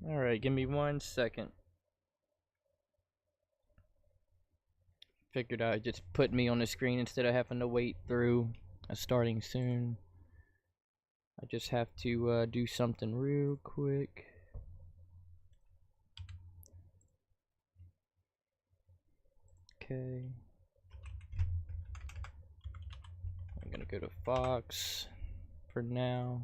Alright, give me 1 second. Figured I'd just put me on the screen instead of having to wait through a starting soon. I just have to do something real quick. Okay. I'm gonna go to Fox for now.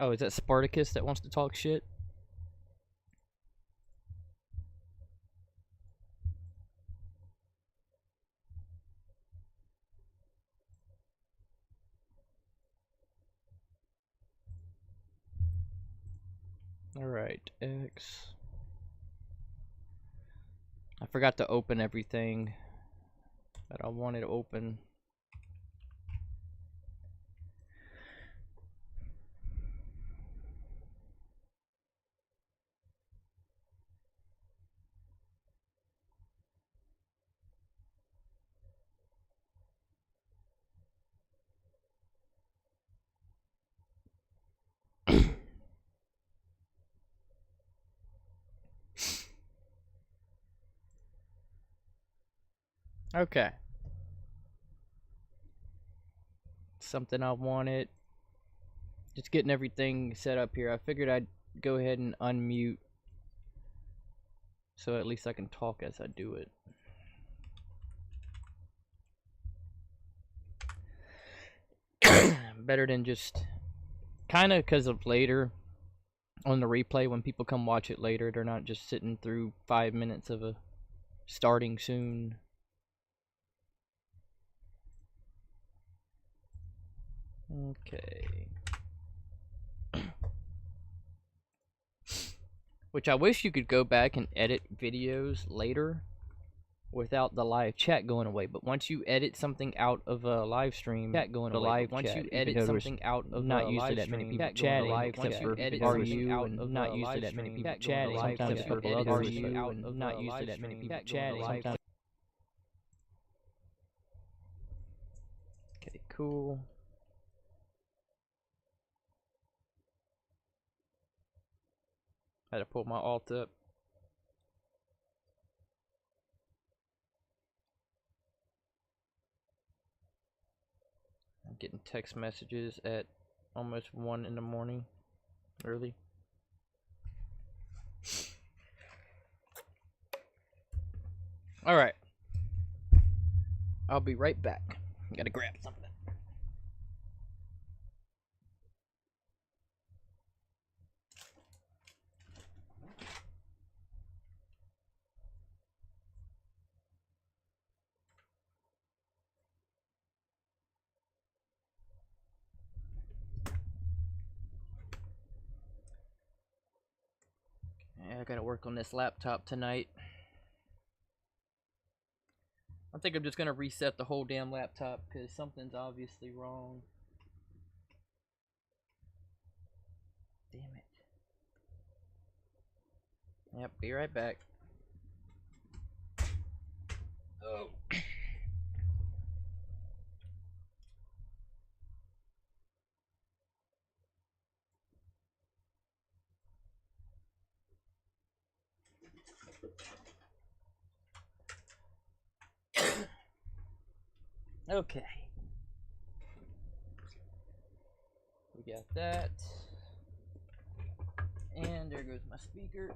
Oh, is that Spartacus that wants to talk shit? Alright, X. I forgot to open everything that I wanted to open. Okay. Something I wanted. Just getting everything set up here. I figured I'd go ahead and unmute so at least I can talk as I do it. Better than just kind of because of later on the replay when people come watch it later, they're not just sitting through 5 minutes of a starting soon. Okay. Which I wish you could go back and edit videos later without the live chat going away. But once you edit something out of a live stream, chat going away. Live once you edit something out of not used to that many people chatting, except for RU and not used to that many people chatting. Sometimes people others RU and not used to that many people chatting. Sometimes. Okay, cool. I had to pull my alt up. I'm getting text messages at almost 1 in the morning, early. Alright. I'll be right back. Gotta grab something. I gotta work on this laptop tonight. I think I'm just gonna reset the whole damn laptop because something's obviously wrong. Damn it. Yep, be right back. Oh. Okay. We got that. And there goes my speaker.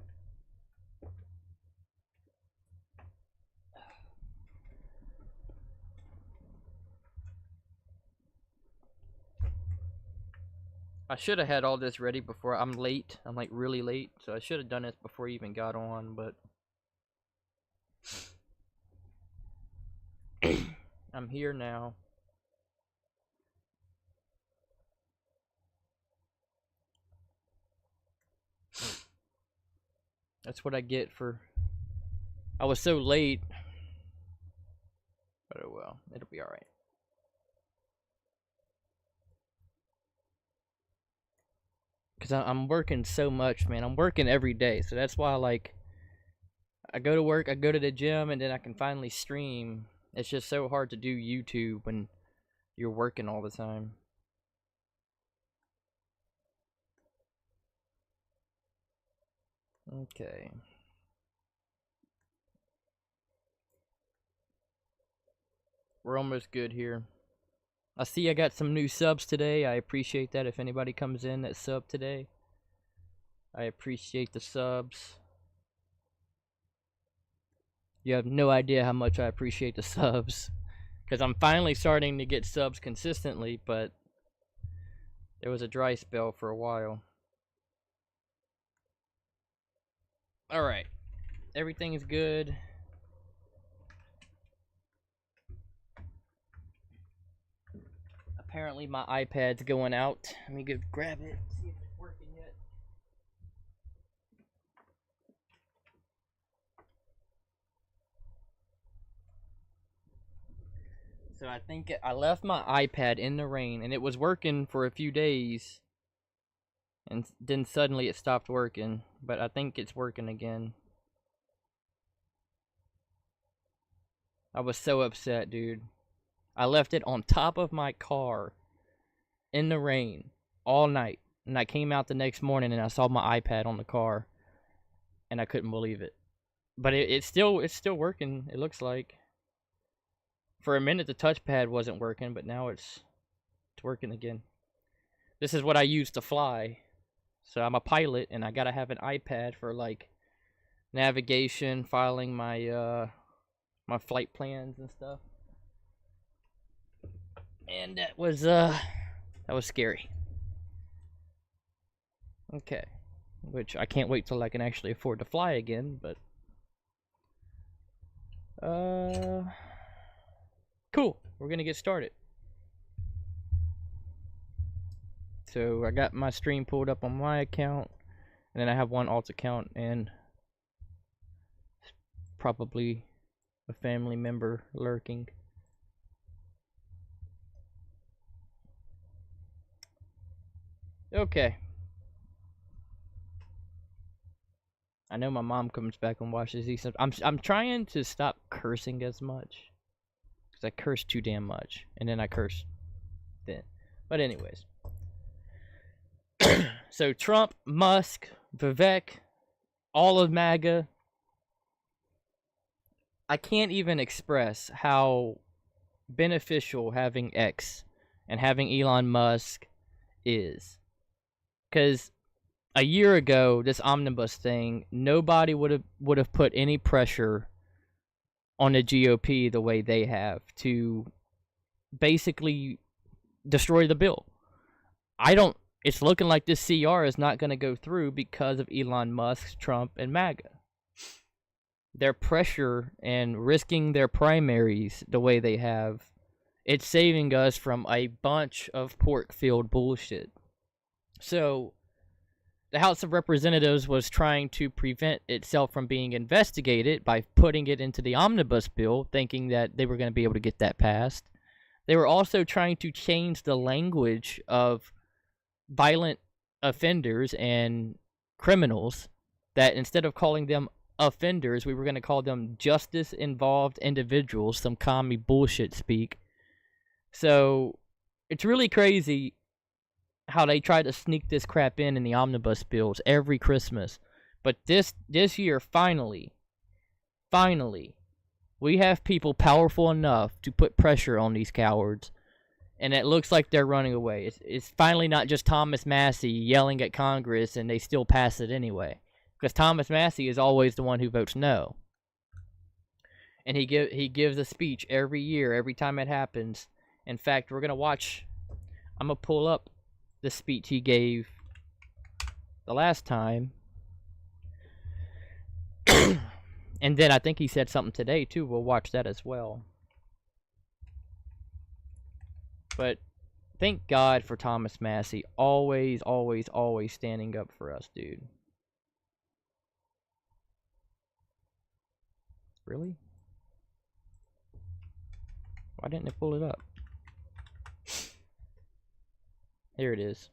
I should have had all this ready before. I'm late. I'm like really late. So I should have done this before you even got on, but I'm here now. That's what I get for... I was so late. But oh well, it'll be alright. Because I'm working so much, man. I'm working every day. So that's why, like, I go to work, I go to the gym, and then I can finally stream. It's just so hard to do YouTube when you're working all the time. Okay. We're almost good here. I see I got some new subs today. I appreciate that. If anybody comes in that sub today, I appreciate the subs. You have no idea how much I appreciate the subs. Because I'm finally starting to get subs consistently, but there was a dry spell for a while. Alright. Everything is good. Apparently my iPad's going out. Let me go grab it, see if it's working yet. So I think I left my iPad in the rain, and it was working for a few days. And then suddenly it stopped working, but I think it's working again. I was so upset, dude. I left it on top of my car in the rain all night, and I came out the next morning and I saw my iPad on the car, and I couldn't believe it. But it's still working, it looks like. For a minute the touchpad wasn't working, but now it's working again. This is what I use to fly. So I'm a pilot, and I gotta have an iPad for like navigation, filing my my flight plans and stuff. And that was scary. Okay. Which I can't wait till I can actually afford to fly again, but cool. We're gonna get started. So I got my stream pulled up on my account, and then I have one alt account and probably a family member lurking. Okay. I know my mom comes back and watches these. I'm trying to stop cursing as much, because I curse too damn much, and then I curse then. But anyways. So Trump, Musk, Vivek, all of MAGA. I can't even express how beneficial having X and having Elon Musk is. Because a year ago, this Omnibus thing, nobody would have put any pressure on the GOP the way they have to basically destroy the bill. It's looking like this CR is not going to go through because of Elon Musk, Trump, and MAGA. Their pressure and risking their primaries the way they have, it's saving us from a bunch of pork-filled bullshit. So, the House of Representatives was trying to prevent itself from being investigated by putting it into the Omnibus bill, thinking that they were going to be able to get that passed. They were also trying to change the language of violent offenders and criminals, that instead of calling them offenders, we were going to call them justice-involved individuals, some commie bullshit speak. So, it's really crazy how they try to sneak this crap in the omnibus bills every Christmas. But this year, finally, we have people powerful enough to put pressure on these cowards. And it looks like they're running away. It's finally not just Thomas Massey yelling at Congress and they still pass it anyway. Because Thomas Massey is always the one who votes no. And he gives a speech every year, every time it happens. In fact, we're going to watch. I'm going to pull up the speech he gave the last time. And then I think he said something today too. We'll watch that as well. But thank God for Thomas Massey. Always, always, always standing up for us, dude. Really? Why didn't it pull it up? Here it is.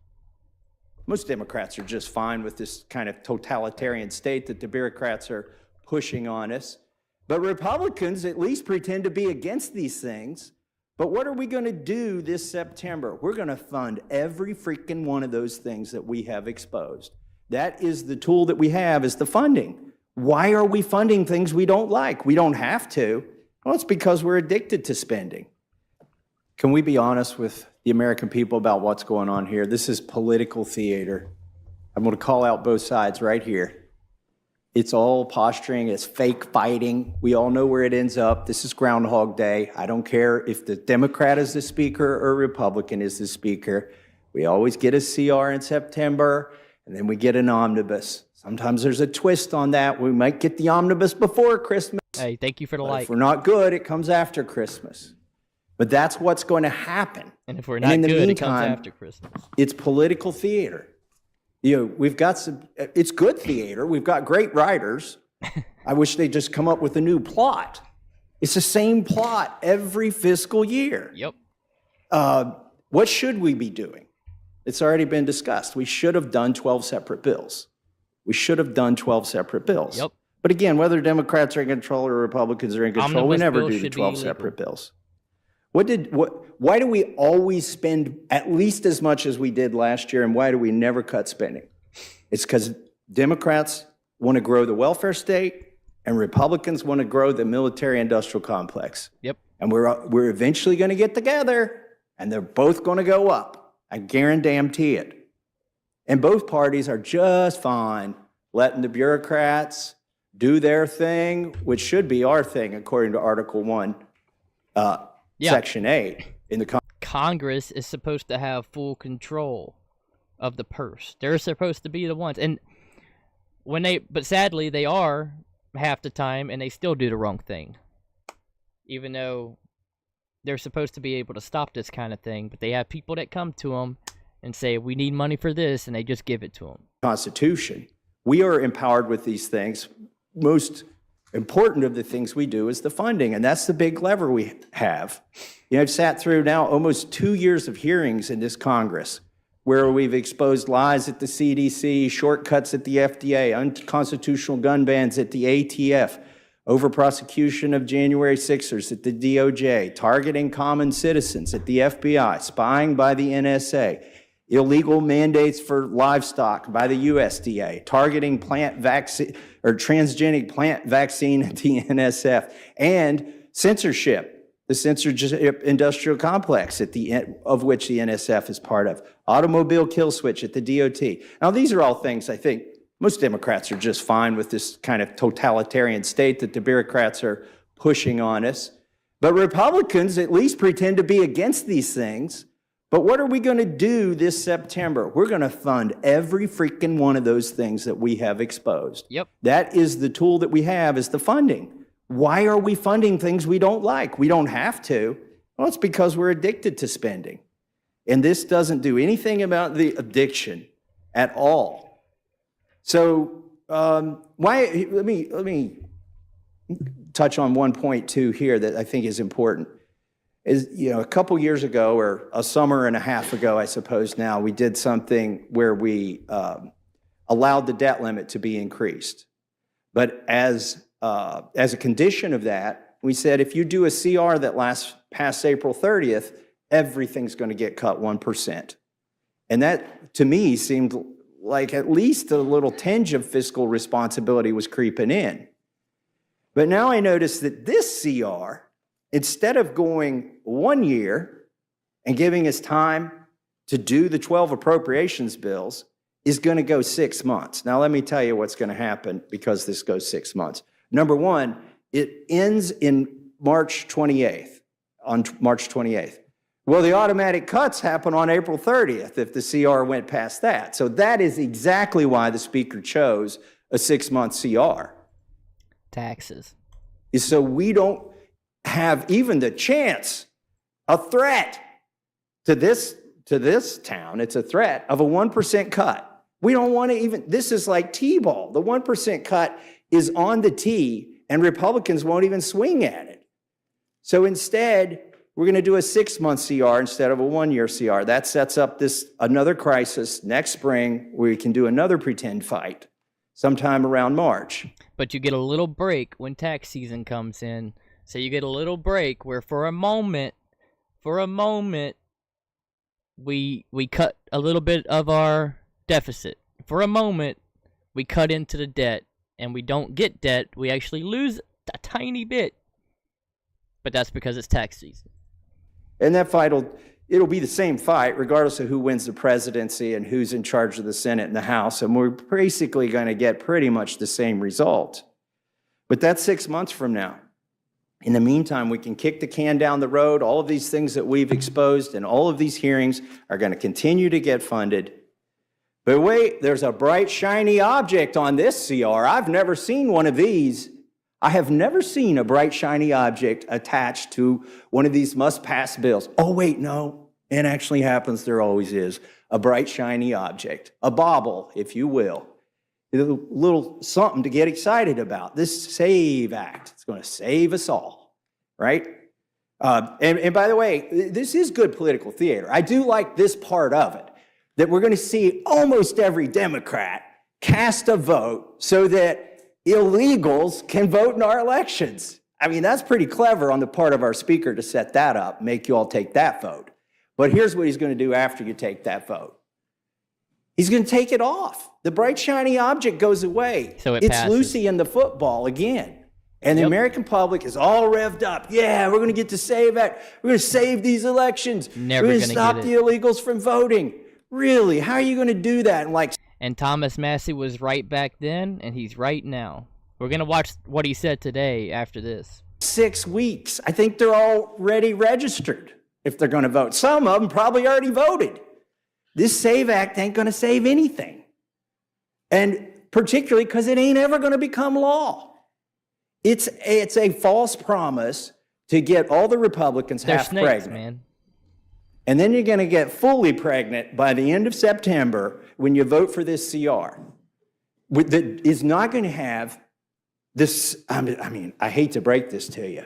Most Democrats are just fine with this kind of totalitarian state that the bureaucrats are pushing on us. But Republicans at least pretend to be against these things. But what are we going to do this September? We're going to fund every freaking one of those things that we have exposed. That is the tool that we have, is the funding. Why are we funding things we don't like? We don't have to. Well, it's because we're addicted to spending. Can we be honest with the American people about what's going on here? This is political theater. I'm going to call out both sides right here. It's all posturing, it's fake fighting. We all know where it ends up. This is Groundhog Day. I don't care if the Democrat is the speaker or Republican is the speaker. We always get a CR in September, and then we get an omnibus. Sometimes there's a twist on that. We might get the omnibus before Christmas. Hey, thank you for the like. If we're not good, it comes after Christmas. But that's what's going to happen. And if we're not good, it comes after Christmas. It's political theater. You know, we've got some, it's good theater. We've got great writers. I wish they'd just come up with a new plot. It's the same plot every fiscal year. Yep. What should we be doing? It's already been discussed. We should have done 12 separate bills. We should have done 12 separate bills. Yep. But again, whether Democrats are in control or Republicans are in control, we never do the 12 separate bills. Why do we always spend at least as much as we did last year, and why do we never cut spending? It's because Democrats want to grow the welfare state, and Republicans want to grow the military-industrial complex. Yep. And we're eventually going to get together, and they're both going to go up. I guarantee it. And both parties are just fine letting the bureaucrats do their thing, which should be our thing, according to Article 1. Section 8 in the Congress is supposed to have full control of the purse. They're supposed to be the ones, and but sadly they are half the time, and they still do the wrong thing, even though they're supposed to be able to stop this kind of thing. But they have people that come to them and say, we need money for this, and they just give it to them. Constitution. We are empowered with these things. Most important of the things we do is the funding, and that's the big lever we have. You know, I've sat through now almost 2 years of hearings in this Congress where we've exposed lies at the CDC, shortcuts at the FDA, unconstitutional gun bans at the ATF, over-prosecution of January 6ers at the DOJ, targeting common citizens at the FBI, spying by the NSA, illegal mandates for livestock by the USDA, targeting plant vaccine or transgenic plant vaccine at the NSF, and censorship, the censorship industrial complex of which the NSF is part of, automobile kill switch at the DOT. Now, these are all things I think most Democrats are just fine with, this kind of totalitarian state that the bureaucrats are pushing on us. But Republicans at least pretend to be against these things. But what are we going to do this September? We're going to fund every freaking one of those things that we have exposed. Yep. That is the tool that we have, is the funding. Why are we funding things we don't like? We don't have to. Well, it's because we're addicted to spending. And this doesn't do anything about the addiction at all. So let me touch on one point too here that I think is important. Is, you know, a couple years ago, or a summer and a half ago, I suppose now, we did something where we allowed the debt limit to be increased. But as a condition of that, we said if you do a CR that lasts past April 30th, everything's going to get cut 1%. And that, to me, seemed like at least a little tinge of fiscal responsibility was creeping in. But now I notice that this CR, instead of going 1 year and giving us time to do the 12 appropriations bills, is going to go 6 months. Now, let me tell you what's going to happen because this goes 6 months. Number one, it ends in March 28th, on March 28th. Well, the automatic cuts happen on April 30th if the CR went past that. So that is exactly why the Speaker chose a 6-month CR. Taxes. So we don't have even the chance, a threat to this town, it's a threat of a 1% cut. We don't want to even, this is like T-ball. The 1% cut is on the tee, and Republicans won't even swing at it. So instead, we're going to do a 6-month CR instead of a 1-year CR. That sets up another crisis next spring where we can do another pretend fight. sometime around March. But you get a little break when tax season comes in. So you get a little break where for a moment, we cut a little bit of our deficit. For a moment, we cut into the debt, and we don't get debt. We actually lose a tiny bit. But that's because it's tax season. And that fight it'll be the same fight regardless of who wins the presidency and who's in charge of the Senate and the House. And we're basically going to get pretty much the same result. But that's 6 months from now. In the meantime, we can kick the can down the road. All of these things that we've exposed and all of these hearings are going to continue to get funded. But wait, there's a bright, shiny object on this CR. I've never seen one of these. I have never seen a bright, shiny object attached to one of these must-pass bills. Oh, wait, no. It actually happens. There always is a bright, shiny object, a bauble, if you will. A little something to get excited about. This SAVE Act, it's going to save us all, right? And by the way, this is good political theater. I do like this part of it, that we're going to see almost every Democrat cast a vote so that illegals can vote in our elections. I mean, that's pretty clever on the part of our speaker to set that up, make you all take that vote. But here's what he's going to do after you take that vote. He's going to take it off. The bright, shiny object goes away. So it's passes. Lucy and the football again. And the American public is all revved up. Yeah, we're going to get to save that. We're going to save these elections. Never we're going gonna to stop get the it. illegals from voting. Really? How are you going to do that? And Thomas Massie was right back then, and he's right now. We're going to watch what he said today after this. 6 weeks. I think they're already registered if they're going to vote. Some of them probably already voted. This SAVE Act ain't going to save anything. And particularly because it ain't ever going to become law. It's a false promise to get all the Republicans They're half snakes, pregnant. man. And then you're going to get fully pregnant by the end of September when you vote for this CR. That is not going to have this. I mean, I hate to break this to you.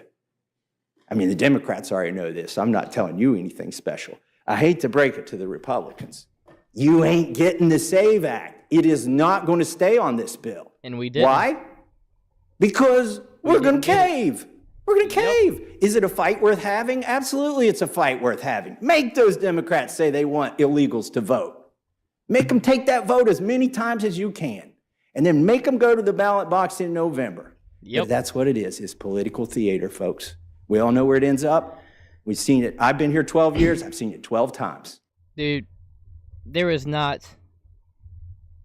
I mean, the Democrats already know this. I'm not telling you anything special. I hate to break it to the Republicans. You ain't getting the SAVE Act. It is not going to stay on this bill. And we did. Why? Because we're going to cave. We're going to cave. Is it a fight worth having? Absolutely, it's a fight worth having. Make those Democrats say they want illegals to vote. Make them take that vote as many times as you can. And then make them go to the ballot box in November. But that's what it is. It's political theater, folks. We all know where it ends up. We've seen it. I've been here 12 years. I've seen it 12 times. Dude, there's not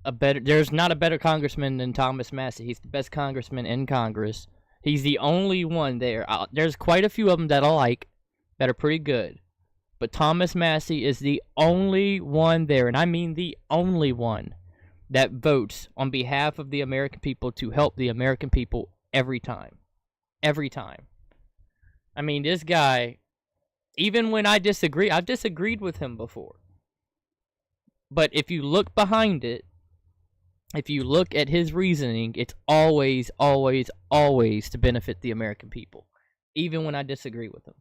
a better congressman than Thomas Massie. He's the best congressman in Congress. He's the only one there. There's quite a few of them that I like that are pretty good. But Thomas Massie is the only one there, and I mean the only one, that votes on behalf of the American people to help the American people every time. Every time. I mean, this guy, even when I disagree, I've disagreed with him before. But if you look behind it, if you look at his reasoning, it's always, always, always to benefit the American people. Even when I disagree with him.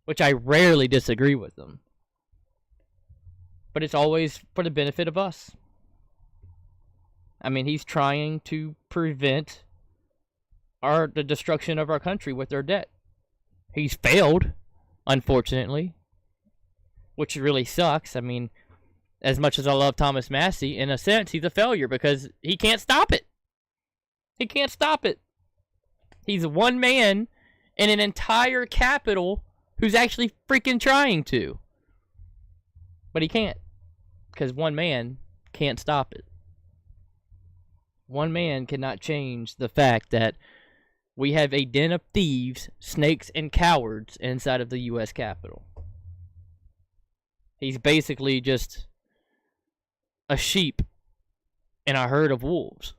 Which I rarely disagree with him. But it's always for the benefit of us. I mean, he's trying to prevent the destruction of our country with their debt. He's failed, unfortunately. Which really sucks. I mean, as much as I love Thomas Massie, in a sense, he's a failure because he can't stop it. He can't stop it. He's one man in an entire capital who's actually freaking trying to. But he can't. Because one man can't stop it. One man cannot change the fact that we have a den of thieves, snakes, and cowards inside of the U.S. Capitol. He's basically just a sheep in a herd of wolves.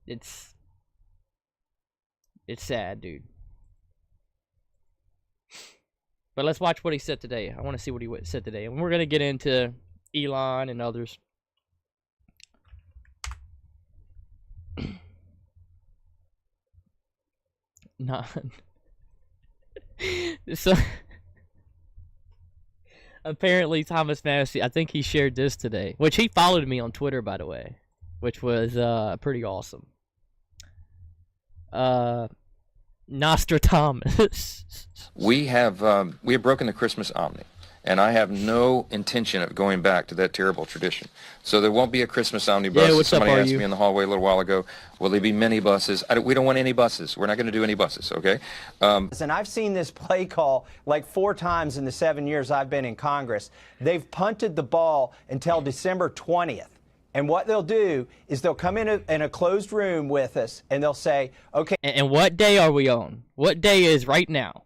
It's sad, dude. But let's watch what he said today. I want to see what he said today. And we're going to get into Elon and others. So apparently Thomas Massie, I think he shared this today, which he followed me on Twitter, by the way. which was pretty awesome. Nostradamus. We have broken the Christmas Omni, and I have no intention of going back to that terrible tradition. So there won't be a Christmas omnibus. Yeah, what's up, Somebody are asked you? me in the hallway a little while ago, will there be many buses? We don't want any buses. We're not going to do any buses, okay? And I've seen this play call like 4 times in the 7 years I've been in Congress. They've punted the ball until December 20th. And what they'll do is they'll come in a closed room with us and they'll say, okay. And what day are we on? What day is right now?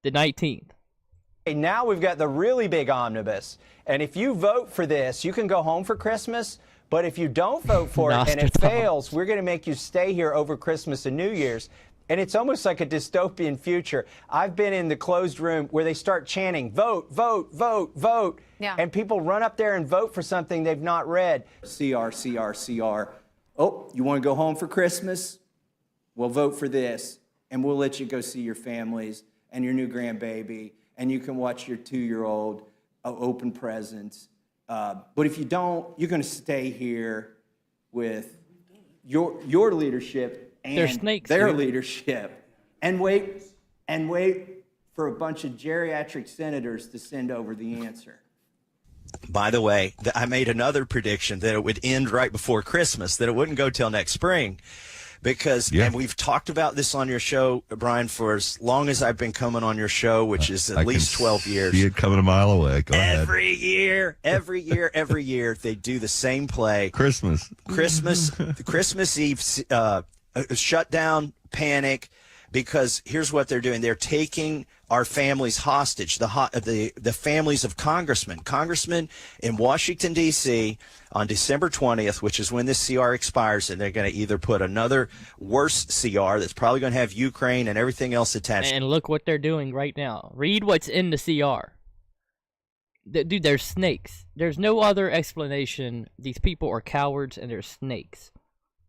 The 19th. Now we've got the really big omnibus. And if you vote for this, you can go home for Christmas. But if you don't vote for it and it fails, we're going to make you stay here over Christmas and New Year's. And it's almost like a dystopian future. I've been in the closed room where they start chanting, vote, vote, vote, vote. Yeah. And people run up there and vote for something they've not read. CR, CR, CR. Oh, you want to go home for Christmas? Well, vote for this, and we'll let you go see your families and your new grandbaby, and you can watch your 2-year-old open presents. But if you don't, you're going to stay here with your leadership and They're snakes, their dude. leadership, and wait for a bunch of geriatric senators to send over the answer. By the way, I made another prediction that it would end right before Christmas, that it wouldn't go till next spring. Because, and we've talked about this on your show, Brian, for as long as I've been coming on your show, which is at least 12 years. See it coming a mile away. Go ahead. Every year, they do the same play. Christmas Eve shutdown, panic, because here's what they're doing. They're taking our families hostage, the families of congressmen in Washington, D.C. on December 20th, which is when this CR expires, and they're going to either put another worse CR that's probably going to have Ukraine and everything else attached. And look what they're doing right now. Read what's in the CR. Dude, they're snakes. There's no other explanation. These people are cowards and they're snakes.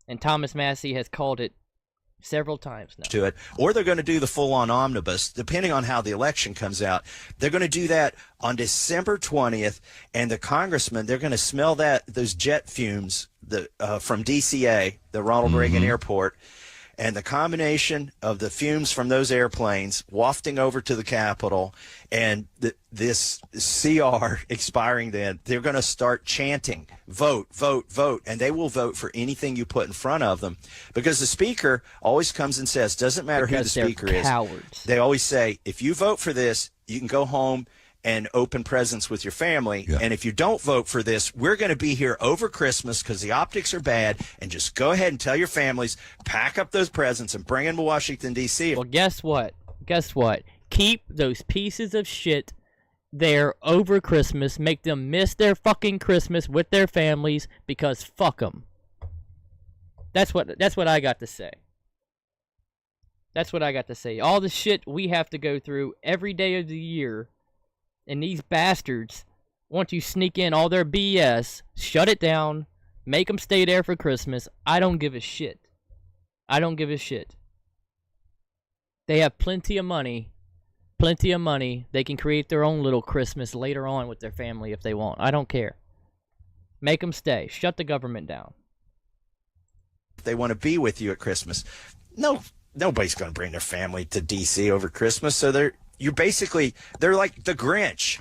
And Thomas Massey has called it several times now. To it, or they're going to do the full-on omnibus, depending on how the election comes out. They're going to do that on December 20th, and the congressmen, they're going to smell those jet fumes from DCA, the Ronald Reagan Airport, and the combination of the fumes from those airplanes wafting over to the Capitol and this CR expiring then, they're going to start chanting, vote, vote, vote, and they will vote for anything you put in front of them, because the speaker always comes and says, doesn't matter who the speaker is. Cowards. They always say, if you vote for this, you can go home and open presents with your family. Yeah. And if you don't vote for this, we're going to be here over Christmas because the optics are bad, and just go ahead and tell your families, pack up those presents and bring them to Washington, D.C. Well, guess what? Keep those pieces of shit there over Christmas. Make them miss their fucking Christmas with their families, because fuck them. That's what I got to say. That's what I got to say. All the shit we have to go through every day of the year, and these bastards want to sneak in all their BS, shut it down, make them stay there for Christmas. I don't give a shit. I don't give a shit. They have plenty of money. Plenty of money. They can create their own little Christmas later on with their family if they want. I don't care. Make them stay. Shut the government down. They want to be with you at Christmas. No, nobody's going to bring their family to D.C. over Christmas, so they're like the Grinch.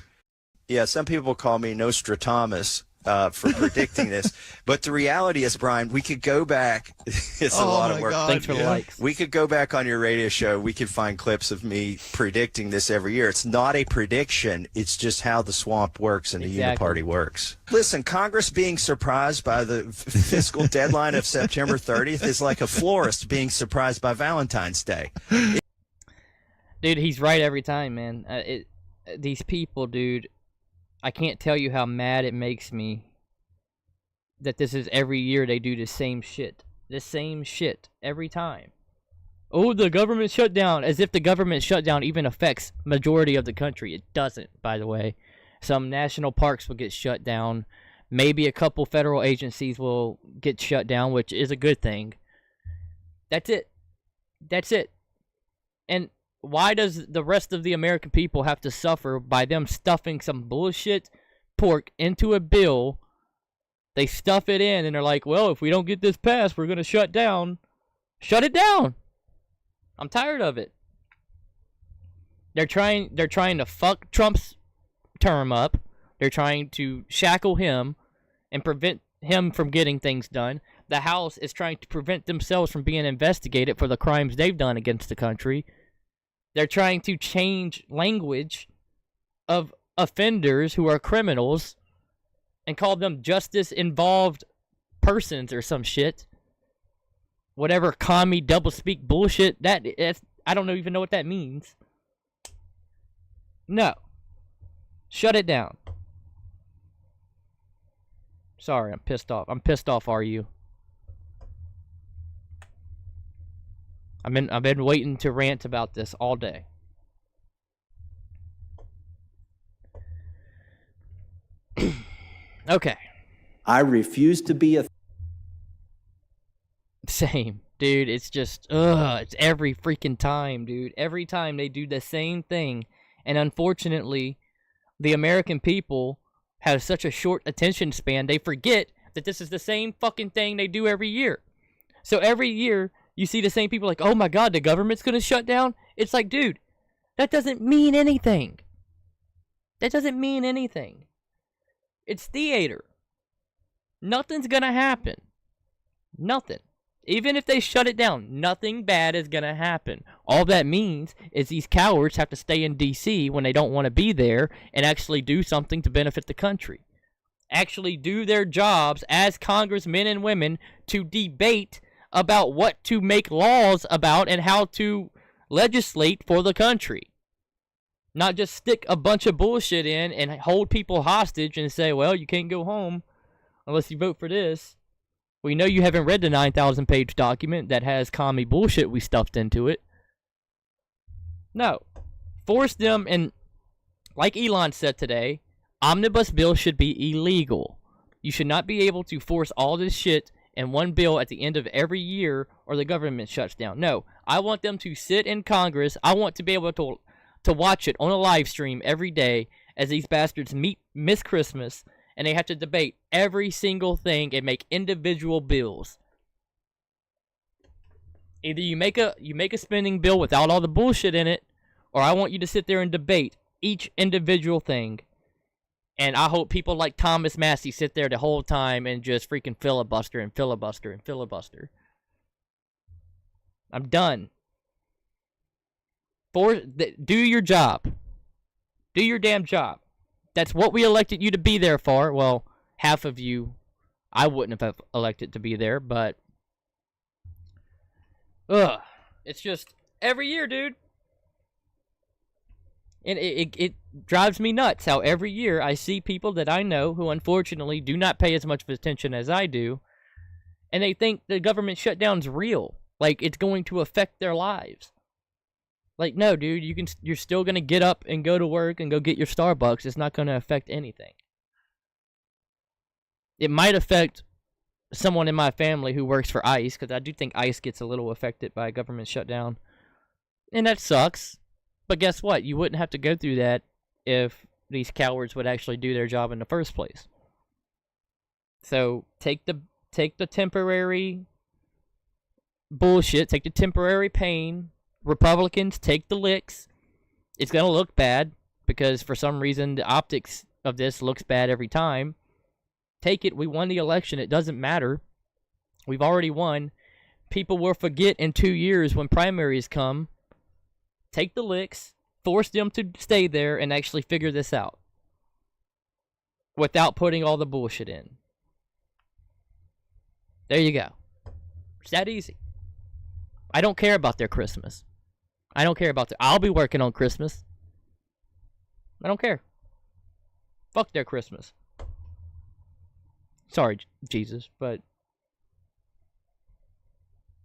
Yeah, some people call me Nostradamus for predicting this, but the reality is, Brian, we could go back. It's a lot of work. God, Thanks for the likes. We could go back on your radio show. We could find clips of me predicting this every year. It's not a prediction. It's just how the swamp works and the uniparty works. Listen, Congress being surprised by the fiscal deadline of September 30th is like a florist being surprised by Valentine's Day. Dude, he's right every time, man. These people, dude, I can't tell you how mad it makes me that this is every year they do the same shit. The same shit every time. Oh, the government shutdown. As if the government shutdown even affects majority of the country. It doesn't, by the way. Some national parks will get shut down. Maybe a couple federal agencies will get shut down, which is a good thing. That's it. That's it. And why does the rest of the American people have to suffer by them stuffing some bullshit pork into a bill They stuff it in, and they're like, well, if we don't get this passed, we're going to shut down. Shut it down. I'm tired of it. They're trying to fuck Trump's term up. They're trying to shackle him and prevent him from getting things done. The House is trying to prevent themselves from being investigated for the crimes they've done against the country. They're trying to change language of offenders who are criminals and call them justice-involved persons or some shit. Whatever commie doublespeak bullshit that's, I don't even know what that means. No. Shut it down. Sorry, I'm pissed off. I'm pissed off, are you? I've been waiting to rant about this all day. Okay. I refuse to be a... Same, dude. It's just, it's every freaking time, dude. Every time they do the same thing. And unfortunately, the American people have such a short attention span, they forget that this is the same fucking thing they do every year. So every year, you see the same people like, oh my God, the government's going to shut down? It's like, dude, that doesn't mean anything. That doesn't mean anything. It's theater. Nothing's going to happen. Nothing. Even if they shut it down, nothing bad is going to happen. All that means is these cowards have to stay in D.C. when they don't want to be there and actually do something to benefit the country. Actually do their jobs as congressmen and women to debate about what to make laws about and how to legislate for the country. Not just stick a bunch of bullshit in and hold people hostage and say, well, you can't go home unless you vote for this. We know you haven't read the 9,000-page document that has commie bullshit we stuffed into it. No. Force them, and like Elon said today, Omnibus bills should be illegal. You should not be able to force all this shit in one bill at the end of every year or the government shuts down. No. I want them to sit in Congress. I want to be able to watch it on a live stream every day as these bastards miss Christmas, and they have to debate every single thing and make individual bills. Either you make a spending bill without all the bullshit in it, or I want you to sit there and debate each individual thing. And I hope people like Thomas Massey sit there the whole time and just freaking filibuster and filibuster and filibuster. I'm done. Do your job. Do your damn job. That's what we elected you to be there for. Well, half of you, I wouldn't have elected to be there, but... It's just, every year, dude. And it drives me nuts how every year I see people that I know who unfortunately do not pay as much attention as I do, and they think the government shutdown's real. Like, it's going to affect their lives. Like, no, dude, you're still going to get up and go to work and go get your Starbucks. It's not going to affect anything. It might affect someone in my family who works for ICE, because I do think ICE gets a little affected by a government shutdown. And that sucks. But guess what? You wouldn't have to go through that if these cowards would actually do their job in the first place. So, take the temporary bullshit, take the temporary pain. Republicans, take the licks. It's going to look bad because for some reason the optics of this looks bad every time. Take it. We won the election. It doesn't matter. We've already won. People will forget in 2 years when primaries come. Take the licks. Force them to stay there and actually figure this out. Without putting all the bullshit in. There you go. It's that easy. I don't care about their Christmas. I don't care about I'll be working on Christmas. I don't care. Fuck their Christmas. Sorry, Jesus, but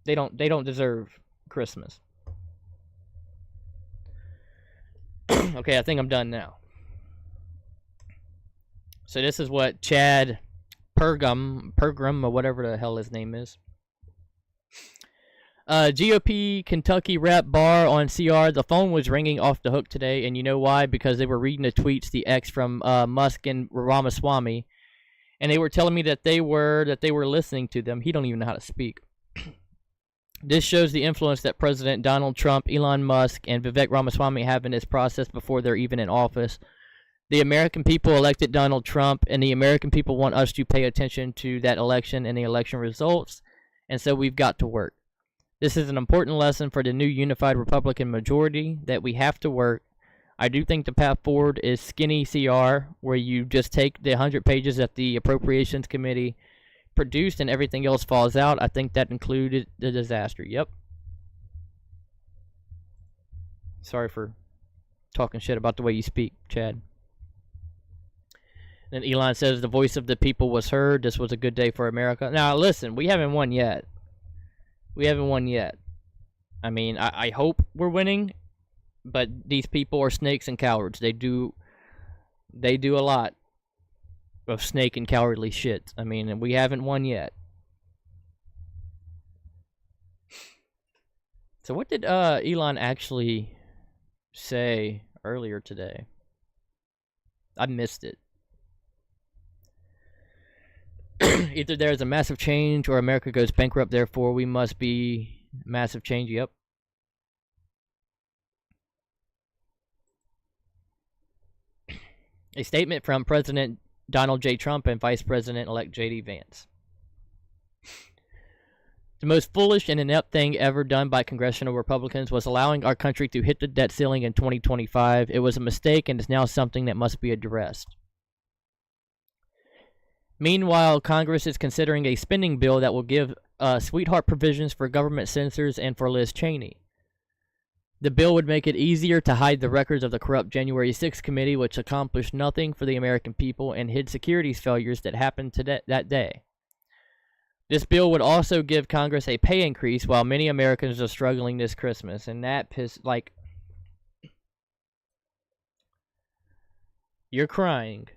they don't deserve Christmas. Okay, I think I'm done now. So this is what Chad Pergam or whatever the hell his name is. GOP Kentucky rep bar on CR. The phone was ringing off the hook today, and you know why? Because they were reading the tweets, the ex from Musk and Ramaswamy, and they were telling me that they were listening to them. He don't even know how to speak. This shows the influence that President Donald Trump, Elon Musk, and Vivek Ramaswamy have in this process before they're even in office. The American people elected Donald Trump, and the American people want us to pay attention to that election and the election results, and so we've got to work. This is an important lesson for the new unified Republican majority that we have to work. I do think the path forward is skinny CR, where you just take the 100 pages that the Appropriations Committee produced and everything else falls out. I think that included the disaster. Yep. Sorry for talking shit about the way you speak, Chad. Then Elon says the voice of the people was heard. This was a good day for America. Now, listen, we haven't won yet. We haven't won yet. I mean, I hope we're winning, but these people are snakes and cowards. They do a lot of snake and cowardly shit. I mean, and we haven't won yet. So what did Elon actually say earlier today? I missed it. Either there is a massive change or America goes bankrupt, therefore we must be massive change. Yep. A statement from President Donald J. Trump and Vice President-elect J.D. Vance. The most foolish and inept thing ever done by congressional Republicans was allowing our country to hit the debt ceiling in 2025. It was a mistake and is now something that must be addressed. Meanwhile, Congress is considering a spending bill that will give sweetheart provisions for government censors and for Liz Cheney. The bill would make it easier to hide the records of the corrupt January 6th committee, which accomplished nothing for the American people and hid securities failures that happened that day. This bill would also give Congress a pay increase while many Americans are struggling this Christmas. And that you're crying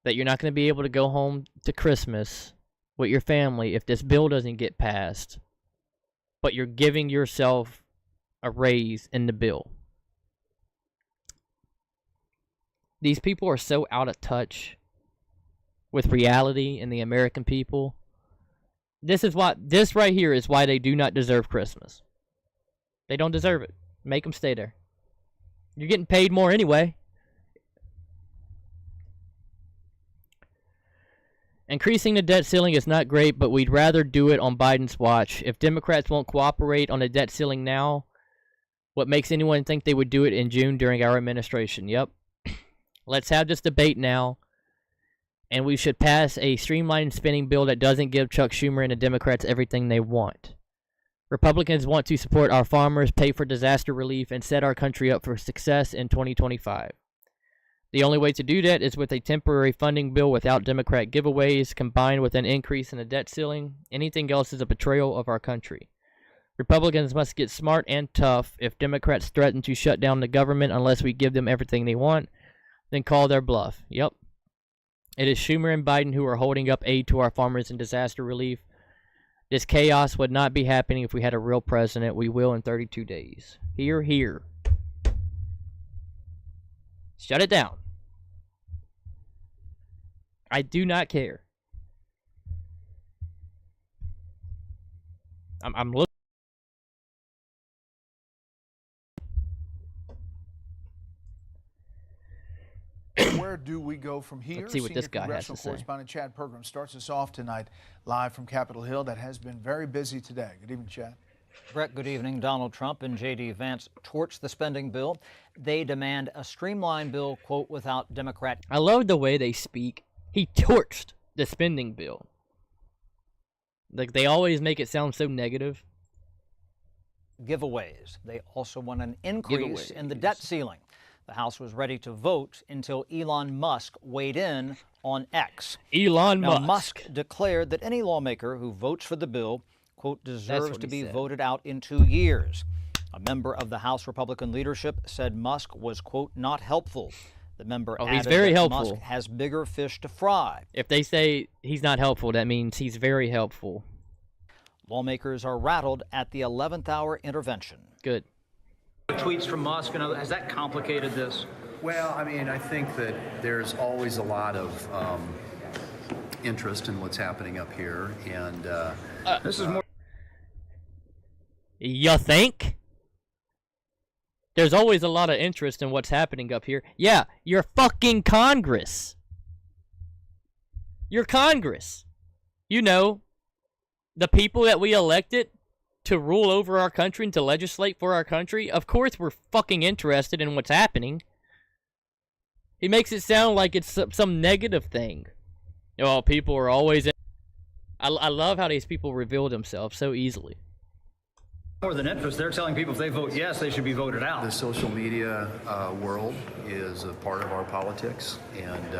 that you're not going to be able to go home to Christmas with your family if this bill doesn't get passed, but you're giving yourself a raise in the bill. These people are so out of touch with reality and the American people. This right here is why they do not deserve Christmas. They don't deserve it. Make them stay there. You're getting paid more anyway. Increasing the debt ceiling is not great, but we'd rather do it on Biden's watch. If Democrats won't cooperate on the debt ceiling now, what makes anyone think they would do it in June during our administration? Yep. Let's have this debate now, and we should pass a streamlined spending bill that doesn't give Chuck Schumer and the Democrats everything they want. Republicans want to support our farmers, pay for disaster relief, and set our country up for success in 2025. The only way to do that is with a temporary funding bill without Democrat giveaways, combined with an increase in the debt ceiling. Anything else is a betrayal of our country. Republicans must get smart and tough. If Democrats threaten to shut down the government unless we give them everything they want, then call their bluff. Yep. It is Schumer and Biden who are holding up aid to our farmers and disaster relief. This chaos would not be happening if we had a real president. We will in 32 days. Hear, hear. Shut it down. I do not care. I'm looking. Where do we go from here? Let's see what this guy has to Congressional say. Correspondent Chad Pergram starts us off tonight live from Capitol Hill. That has been very busy today. Good evening, Chad. Brett, good evening. Donald Trump and J.D. Vance torched the spending bill. They demand a streamlined bill, quote, without Democrat. I love the way they speak. He torched the spending bill. Like, they always make it sound so negative. Giveaways. They also want an increase in the debt ceiling. The House was ready to vote until Elon Musk weighed in on X. Elon Now, Musk. Musk declared that any lawmaker who votes for the bill, quote, deserves to be said. voted out in 2 years. A member of the House Republican leadership said Musk was, quote, not helpful. The member added he's very that helpful. Musk has bigger fish to fry. If they say he's not helpful, that means he's very helpful. Lawmakers are rattled at the 11th hour intervention. Good. Tweets from Musk and others, has that complicated this? Well, I mean, I think that there's always a lot of interest in what's happening up here, and this is more. You think? There's always a lot of interest in what's happening up here. Yeah, you're fucking Congress. You're Congress. You know, the people that we elected to rule over our country and to legislate for our country. Of course we're fucking interested in what's happening. He makes it sound like it's some negative thing. Oh, people are always... I love how these people reveal themselves so easily. More than interest, they're telling people if they vote yes, they should be voted out. the social media world is a part of our politics, and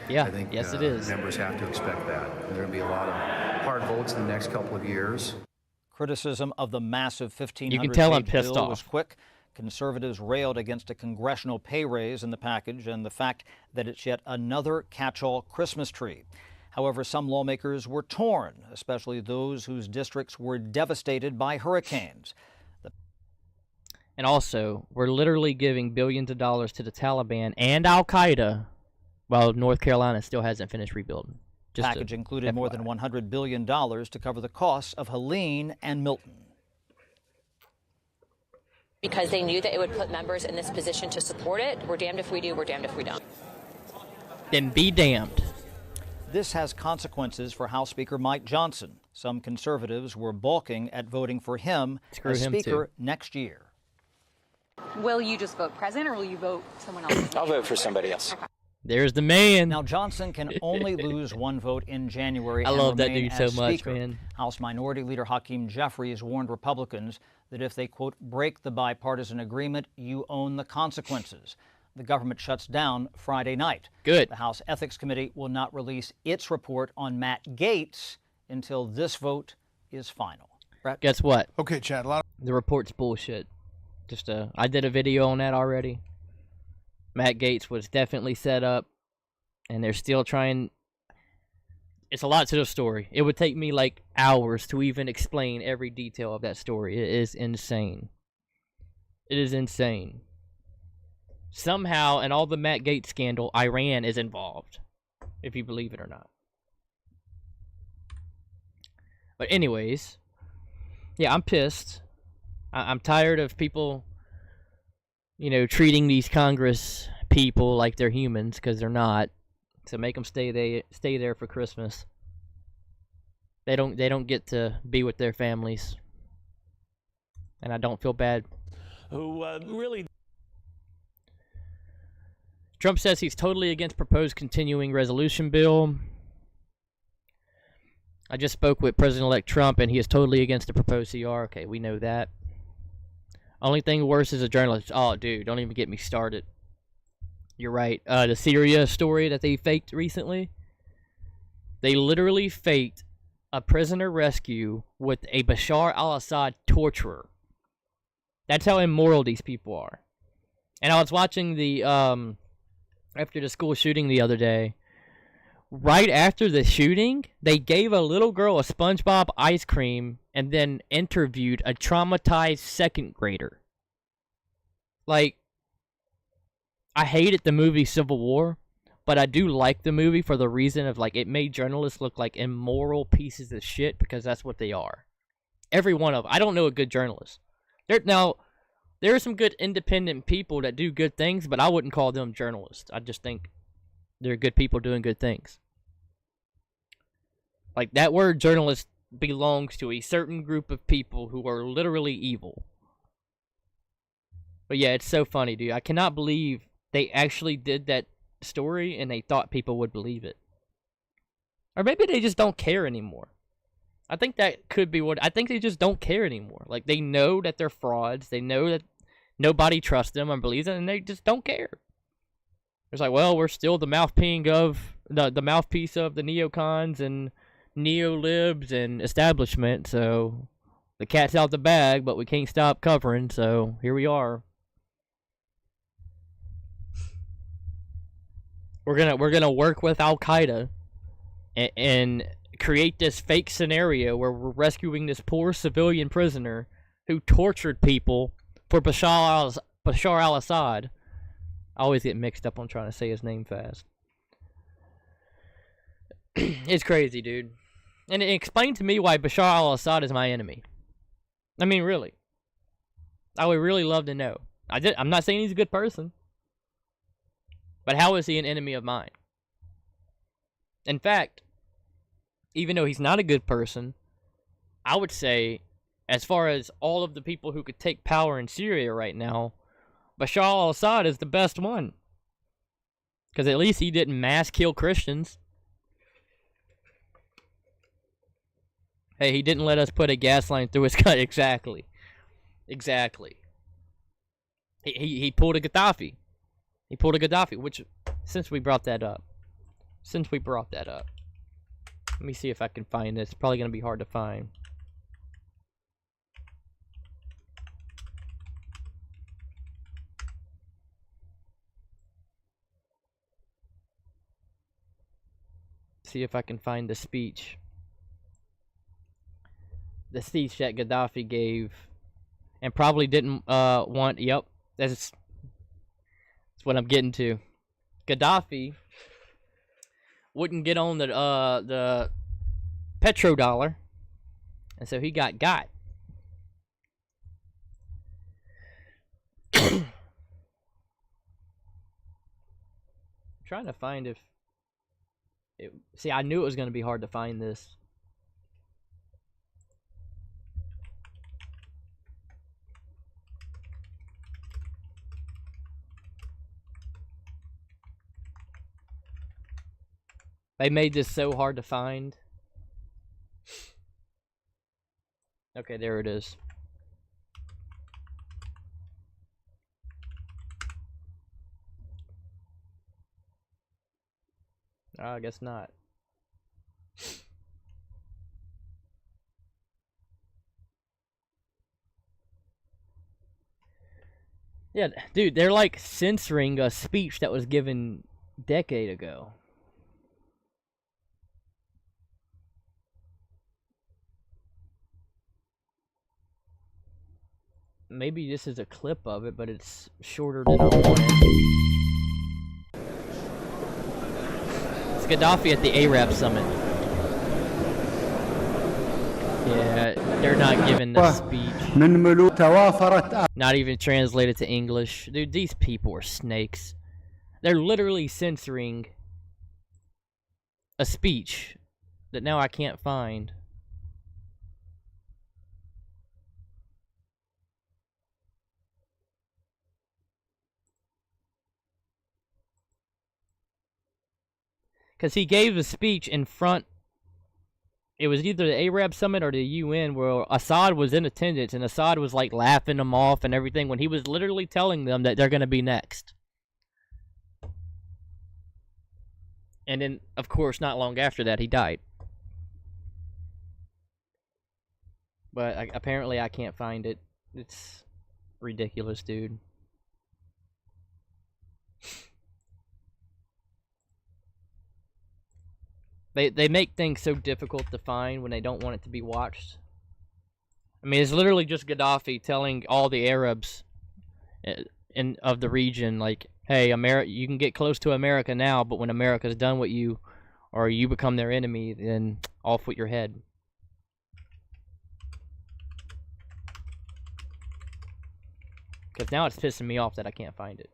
Yeah, I think yes, it is. members have to expect that. There are going to be a lot of hard votes in the next couple of years. Criticism of the massive 1,500 You can tell I'm page pissed bill was off. quick. Conservatives railed against a congressional pay raise in the package and the fact that it's yet another catch-all Christmas tree. However, some lawmakers were torn, especially those whose districts were devastated by hurricanes. And also, we're literally giving billions of dollars to the Taliban and Al-Qaeda while North Carolina still hasn't finished rebuilding. The package included more than $100 billion to cover the costs of Helene and Milton. Because they knew that it would put members in this position to support it. We're damned if we do, we're damned if we don't. Then be damned. This has consequences for House Speaker Mike Johnson. Some conservatives were balking at voting for him as Speaker next year. Will you just vote president, or will you vote someone else? I'll vote for somebody else. Okay. There's the man. Now, Johnson can only lose one vote in January. I and love that remain dude so as much, Speaker. man. House Minority Leader Hakeem Jeffries warned Republicans that if they, quote, break the bipartisan agreement, you own the consequences. The government shuts down Friday night. Good. The House Ethics Committee will not release its report on Matt Gaetz until this vote is final. Brett? Guess what? Okay, Chad. A lot The report's bullshit. I did a video on that already. Matt Gaetz was definitely set up, and they're still trying. It's a lot to the story. It would take me like hours to even explain every detail of that story. It is insane. It is insane. Somehow, in all the Matt Gaetz scandal, Iran is involved, if you believe it or not. But anyways, yeah, I'm pissed. I'm tired of people, you know, treating these Congress people like they're humans, because they're not. So make them stay there for Christmas. They don't get to be with their families, and I don't feel bad. Really. Trump says he's totally against proposed continuing resolution bill. I just spoke with President-elect Trump, and he is totally against the proposed CR. Okay, we know that. Only thing worse is a journalist. Oh, dude, don't even get me started. You're right. The Syria story that they faked recently. They literally faked a prisoner rescue with a Bashar al-Assad torturer. That's how immoral these people are. And I was watching the, after the school shooting the other day. Right after the shooting, they gave a little girl a SpongeBob ice cream and then interviewed a traumatized second grader. Like, I hated the movie Civil War, but I do like the movie for the reason of, like, it made journalists look like immoral pieces of shit, because that's what they are. Every one of them. I don't know a good journalist. Now, there are some good independent people that do good things, but I wouldn't call them journalists. I just think they're good people doing good things. Like, that word journalist belongs to a certain group of people who are literally evil. But yeah, it's so funny, dude. I cannot believe they actually did that story and they thought people would believe it. Or maybe they just don't care anymore. I think that could be what... I think they just don't care anymore. Like, they know that they're frauds. They know that nobody trusts them or believes them, and they just don't care. It's like, well, we're still the mouthpiece of the mouthpiece of the neocons and neo-libs and establishment, so the cat's out the bag, but we can't stop covering, so here we are. We're gonna work with Al-Qaeda and create this fake scenario where we're rescuing this poor civilian prisoner who tortured people for Bashar al-Assad. I always get mixed up on trying to say his name fast. It's crazy, dude. And explain to me why Bashar al-Assad is my enemy. I mean, really. I would really love to know. I'm not saying he's a good person. But how is he an enemy of mine? In fact, even though he's not a good person, I would say, as far as all of the people who could take power in Syria right now, Bashar al-Assad is the best one. Because at least he didn't mass kill Christians. Hey, he didn't let us put a gas line through his gut. Exactly. Exactly. He pulled a Gaddafi. He pulled a Gaddafi, which, since we brought that up. Let me see if I can find this. It's probably going to be hard to find. See if I can find the speech. The speech that Gaddafi gave. And probably didn't want... Yep. That's what I'm getting to. Gaddafi wouldn't get on the petrodollar, and so he got. Trying to find if see, I knew it was going to be hard to find this. They made this so hard to find. Okay, there it is. I guess not. Yeah, dude, they're like censoring a speech that was given a decade ago. Maybe this is a clip of it, but it's shorter than I wanted. It's Gaddafi at the Arab summit. Yeah, they're not giving the speech. Not even translated to English. Dude, these people are snakes. They're literally censoring a speech that now I can't find. Because he gave a speech in front, it was either the Arab Summit or the UN, where Assad was in attendance, and Assad was like laughing them off and everything when he was literally telling them that they're going to be next. And then, of course, not long after that, he died. But apparently I can't find it. It's ridiculous, dude. They make things so difficult to find when they don't want it to be watched. I mean, it's literally just Gaddafi telling all the Arabs of the region, like, hey, you can get close to America now, but when America's done with you, or you become their enemy, then off with your head. Because now it's pissing me off that I can't find it.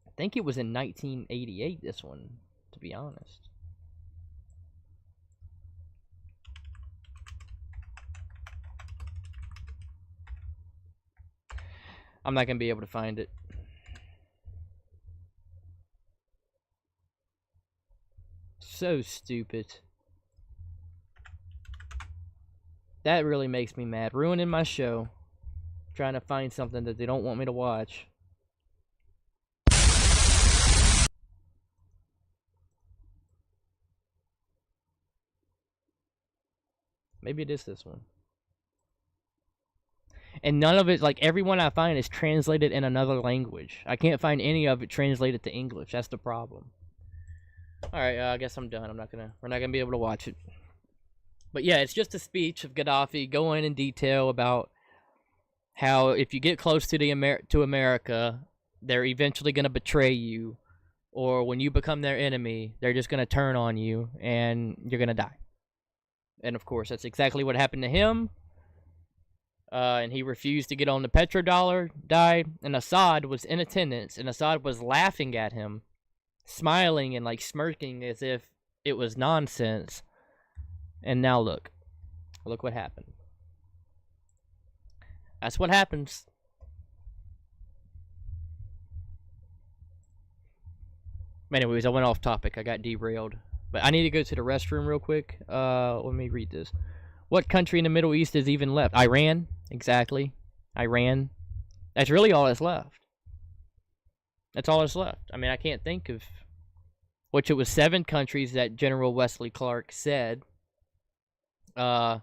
I think it was in 1988, this one, to be honest. I'm not going to be able to find it. So stupid. That really makes me mad. Ruining my show. Trying to find something that they don't want me to watch. Maybe it is this one. And none of it, like, everyone I find is translated in another language. I can't find any of it translated to English. That's the problem. Alright, I guess I'm done. We're not gonna be able to watch it. But yeah, it's just a speech of Gaddafi going in detail about how if you get close to America, they're eventually going to betray you, or when you become their enemy, they're just going to turn on you and you're going to die. And of course, that's exactly what happened to him. And he refused to get on the petrodollar, died, and Assad was in attendance, and Assad was laughing at him, smiling and like smirking as if it was nonsense. And now look what happened. That's what happens. Anyways, I went off topic. I got derailed. But I need to go to the restroom real quick. Let me read this. What country in the Middle East is even left? Iran. Exactly. Iran. That's really all that's left. That's all that's left. I mean, I can't think of... Which it was 7 countries that General Wesley Clark said. One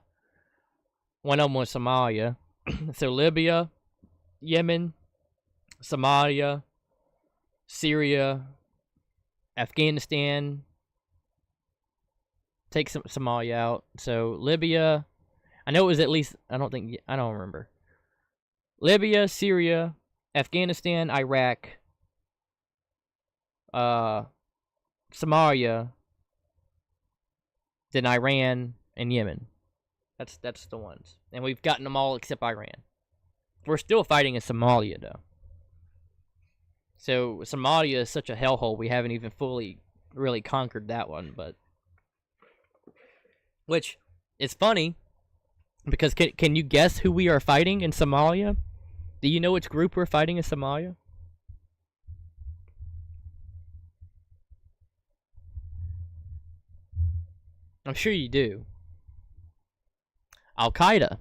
of them was Somalia. So Libya, Yemen, Somalia, Syria, Afghanistan. Take Somalia out. So Libya, I know it was at least, I don't remember. Libya, Syria, Afghanistan, Iraq, Somalia, then Iran and Yemen. That's the ones. And we've gotten them all except Iran. We're still fighting in Somalia, though. So Somalia is such a hellhole, we haven't even fully really conquered that one, but... Which is funny, because can you guess who we are fighting in Somalia? Do you know which group we're fighting in Somalia? I'm sure you do. Al-Qaeda.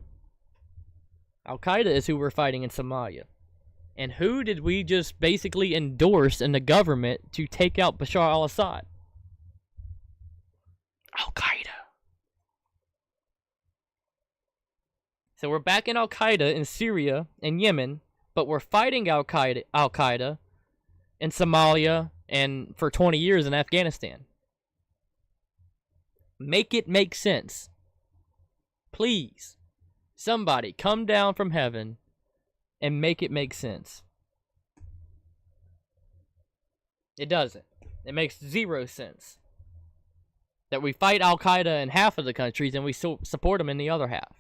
Al-Qaeda is who we're fighting in Somalia. And who did we just basically endorse in the government to take out Bashar al-Assad? Al-Qaeda. So we're back in Al-Qaeda in Syria and Yemen, but we're fighting Al-Qaeda in Somalia and for 20 years in Afghanistan. Make it make sense. Please, somebody come down from heaven and make it make sense. It doesn't. It makes 0 sense. That we fight Al-Qaeda in half of the countries and we still support them in the other half.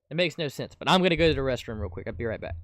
It makes no sense. But I'm going to go to the restroom real quick. I'll be right back.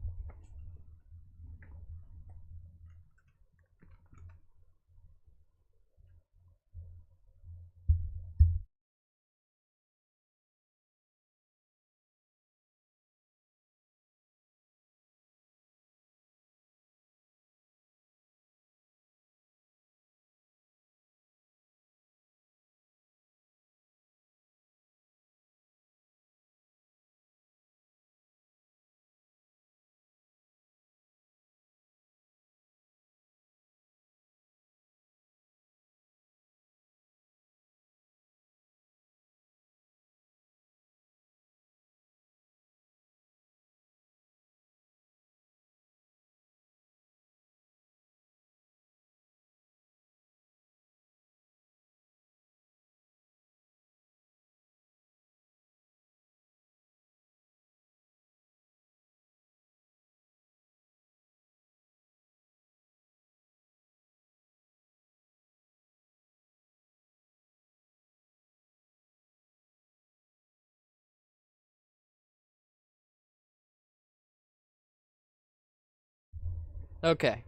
Okay.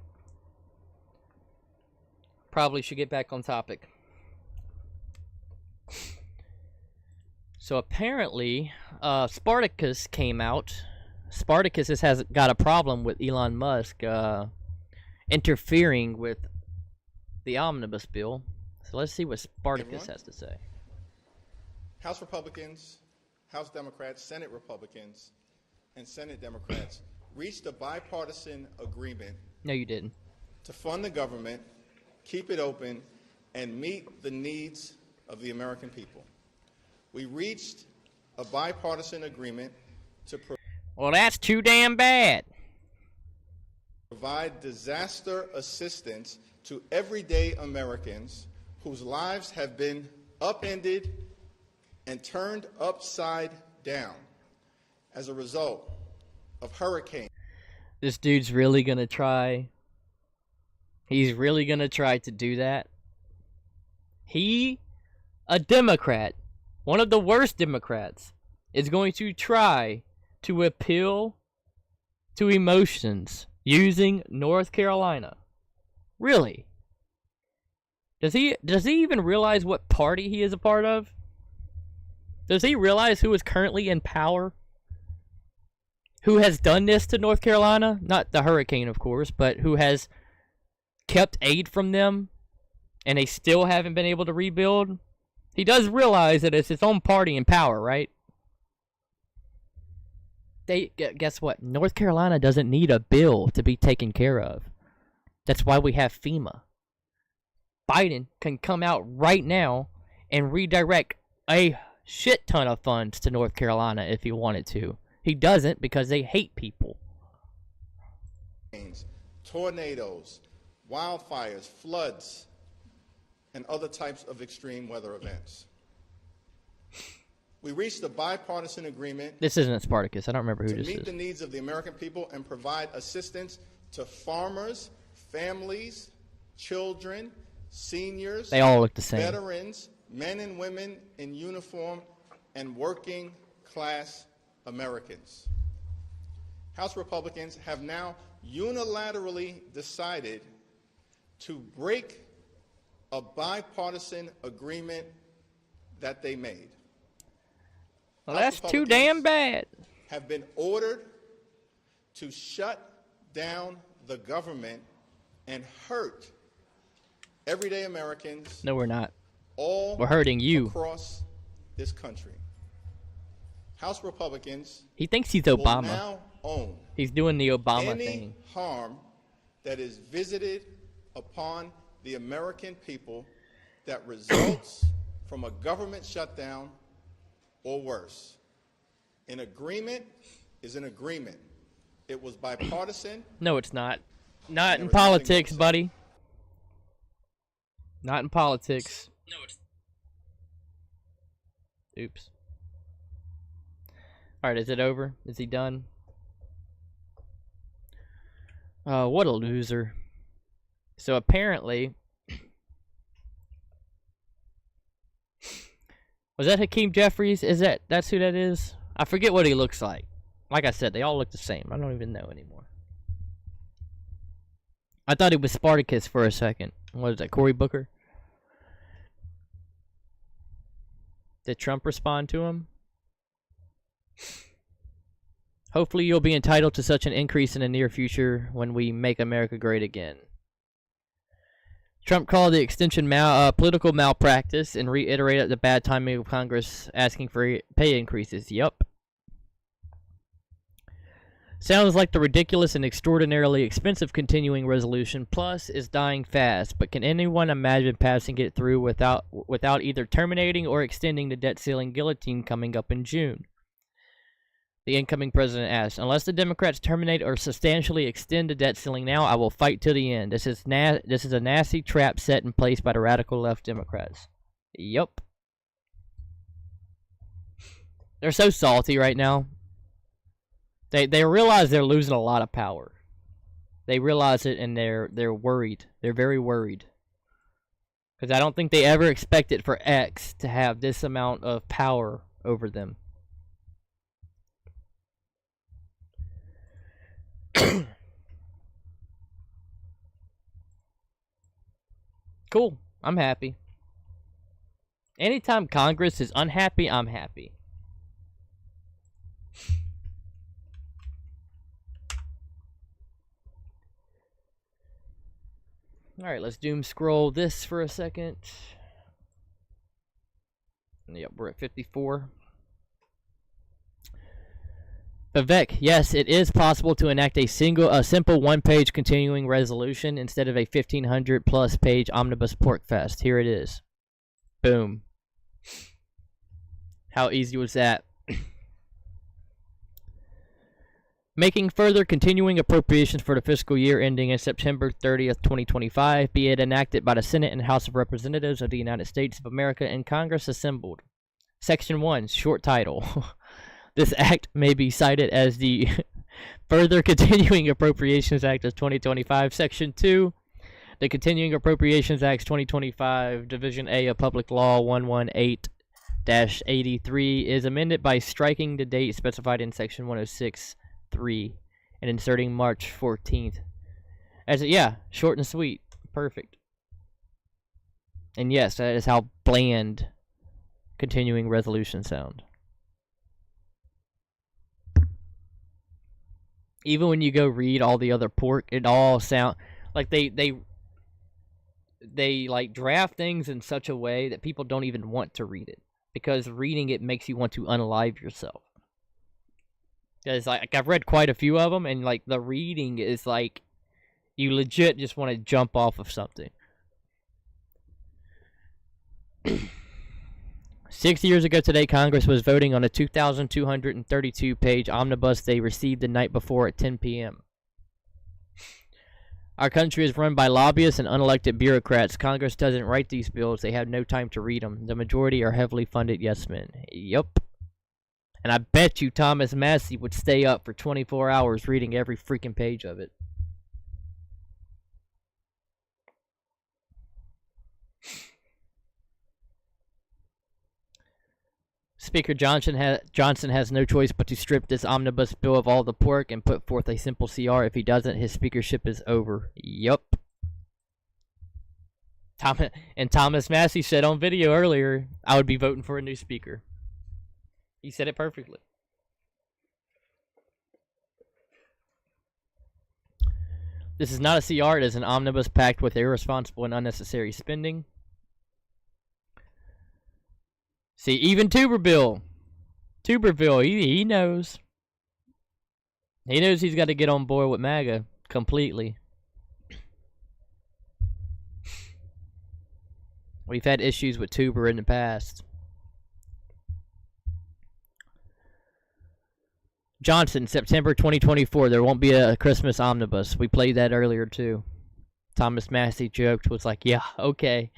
Probably should get back on topic. So apparently, Spartacus came out. Spartacus has got a problem with Elon Musk interfering with the Omnibus bill. So let's see what Spartacus has to say. House Republicans, House Democrats, Senate Republicans, and Senate Democrats reached a bipartisan agreement. No, you didn't. To fund the government, keep it open, and meet the needs of the American people. We reached a bipartisan agreement to well, that's too damn bad. Provide disaster assistance to everyday Americans whose lives have been upended and turned upside down as a result of hurricanes. This dude's really gonna try. He's really gonna try to do that. He, a Democrat, one of the worst Democrats, is going to try to appeal to emotions using North Carolina. Really? Does he even realize what party he is a part of? Does he realize who is currently in power? Who has done this to North Carolina? Not the hurricane, of course, but who has kept aid from them and they still haven't been able to rebuild? He does realize that it's his own party in power, right? Guess what? North Carolina doesn't need a bill to be taken care of. That's why we have FEMA. Biden can come out right now and redirect a shit ton of funds to North Carolina if he wanted to. He doesn't because they hate people. Tornadoes, wildfires, floods, and other types of extreme weather events. We reached a bipartisan agreement. This isn't Spartacus. I don't remember who this is. To meet the needs of the American people and provide assistance to farmers, families, children, seniors, they all look the same. Veterans, men and women in uniform, and working class Americans. House Republicans have now unilaterally decided to break a bipartisan agreement that they made. Well, that's too damn bad. Have been ordered to shut down the government and hurt everyday Americans. No, we're not. We're hurting you across this country. House Republicans. He thinks he's Obama. Will now own he's doing the Obama any thing. Harm that is visited upon the American people that results from a government shutdown or worse. An agreement is an agreement. It was bipartisan. No, it's not. Not in politics, buddy. Not in politics. No, it's. Oops. Alright, is it over? Is he done? What a loser. So apparently... Was that Hakeem Jeffries? That's who that is? I forget what he looks like. Like I said, they all look the same. I don't even know anymore. I thought it was Spartacus for a second. What is that, Cory Booker? Did Trump respond to him? Hopefully you'll be entitled to such an increase in the near future when we make America great again. Trump called the extension political malpractice and reiterated the bad timing of Congress asking for pay increases. Yup. Sounds like the ridiculous and extraordinarily expensive continuing resolution plus is dying fast, but can anyone imagine passing it through without either terminating or extending the debt ceiling guillotine coming up in June? The incoming president asked, unless the Democrats terminate or substantially extend the debt ceiling now, I will fight to the end. This is a nasty trap set in place by the radical left Democrats. Yup. They're so salty right now. They realize they're losing a lot of power. They realize it and they're worried. They're very worried. Because I don't think they ever expected for X to have this amount of power over them. Cool. I'm happy. Anytime Congress is unhappy, I'm happy. Alright, let's doom scroll this for a second. Yep, we're at 54. Vivek, yes, it is possible to enact a simple one-page continuing resolution instead of a 1,500-plus page omnibus pork fest. Here it is. Boom. How easy was that? Making further continuing appropriations for the fiscal year ending in September 30th, 2025, be it enacted by the Senate and House of Representatives of the United States of America and Congress assembled. Section 1, short title. This act may be cited as the Further, Continuing Appropriations Act of 2025, Section 2. The Continuing Appropriations Act 2025, Division A of Public Law 118-83 is amended by striking the date specified in Section 106.3 and inserting March 14th. Yeah, short and sweet. Perfect. And yes, that is how bland continuing resolutions sound. Even when you go read all the other pork, it all sound like they like draft things in such a way that people don't even want to read it, because reading it makes you want to unalive yourself. Because like I've read quite a few of them, and like the reading is like you legit just want to jump off of something. 6 years ago today, Congress was voting on a 2,232-page omnibus they received the night before at 10 p.m. Our country is run by lobbyists and unelected bureaucrats. Congress doesn't write these bills. They have no time to read them. The majority are heavily funded yes men. Yup. And I bet you Thomas Massie would stay up for 24 hours reading every freaking page of it. Speaker Johnson has no choice but to strip this omnibus bill of all the pork and put forth a simple CR. If he doesn't, his speakership is over. Yup. Thomas Massie said on video earlier, I would be voting for a new speaker. He said it perfectly. This is not a CR, it is an omnibus packed with irresponsible and unnecessary spending. See, even Tuberville, he knows. He knows he's got to get on board with MAGA completely. We've had issues with Tuber in the past. Johnson, September 2024, there won't be a Christmas omnibus. We played that earlier too. Thomas Massie joked, was like, yeah, okay.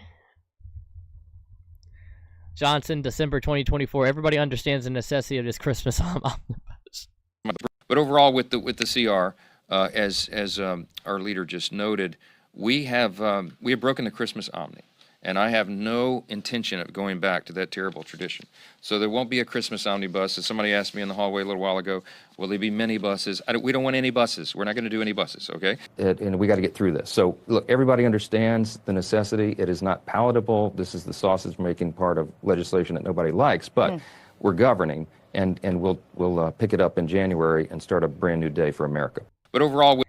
Johnson, December 2024. Everybody understands the necessity of this Christmas omnibus. But overall, with the CR, as our leader just noted, we have broken the Christmas omni, and I have no intention of going back to that terrible tradition. So there won't be a Christmas omnibus. As somebody asked me in the hallway a little while ago, will there be many buses? We don't want any buses. We're not going to do any buses, okay? And we got to get through this. So look, everybody understands the necessity. It is not palatable. This is the sausage-making part of legislation that nobody likes, but we're governing, and we'll pick it up in January and start a brand new day for America. But overall,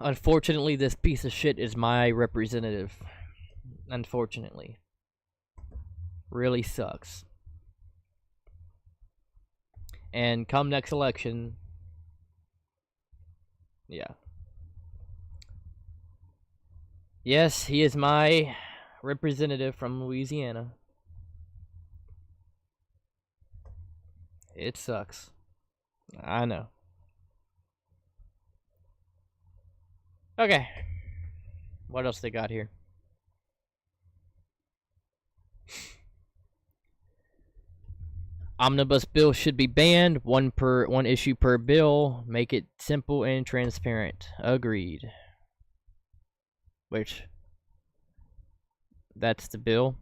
unfortunately, this piece of shit is my representative. Unfortunately. Really sucks. And come next election, yeah. Yes, he is my representative from Louisiana. It sucks. I know. Okay. What else they got here? Omnibus bill should be banned. One issue per bill. Make it simple and transparent. Agreed. Which, that's the bill.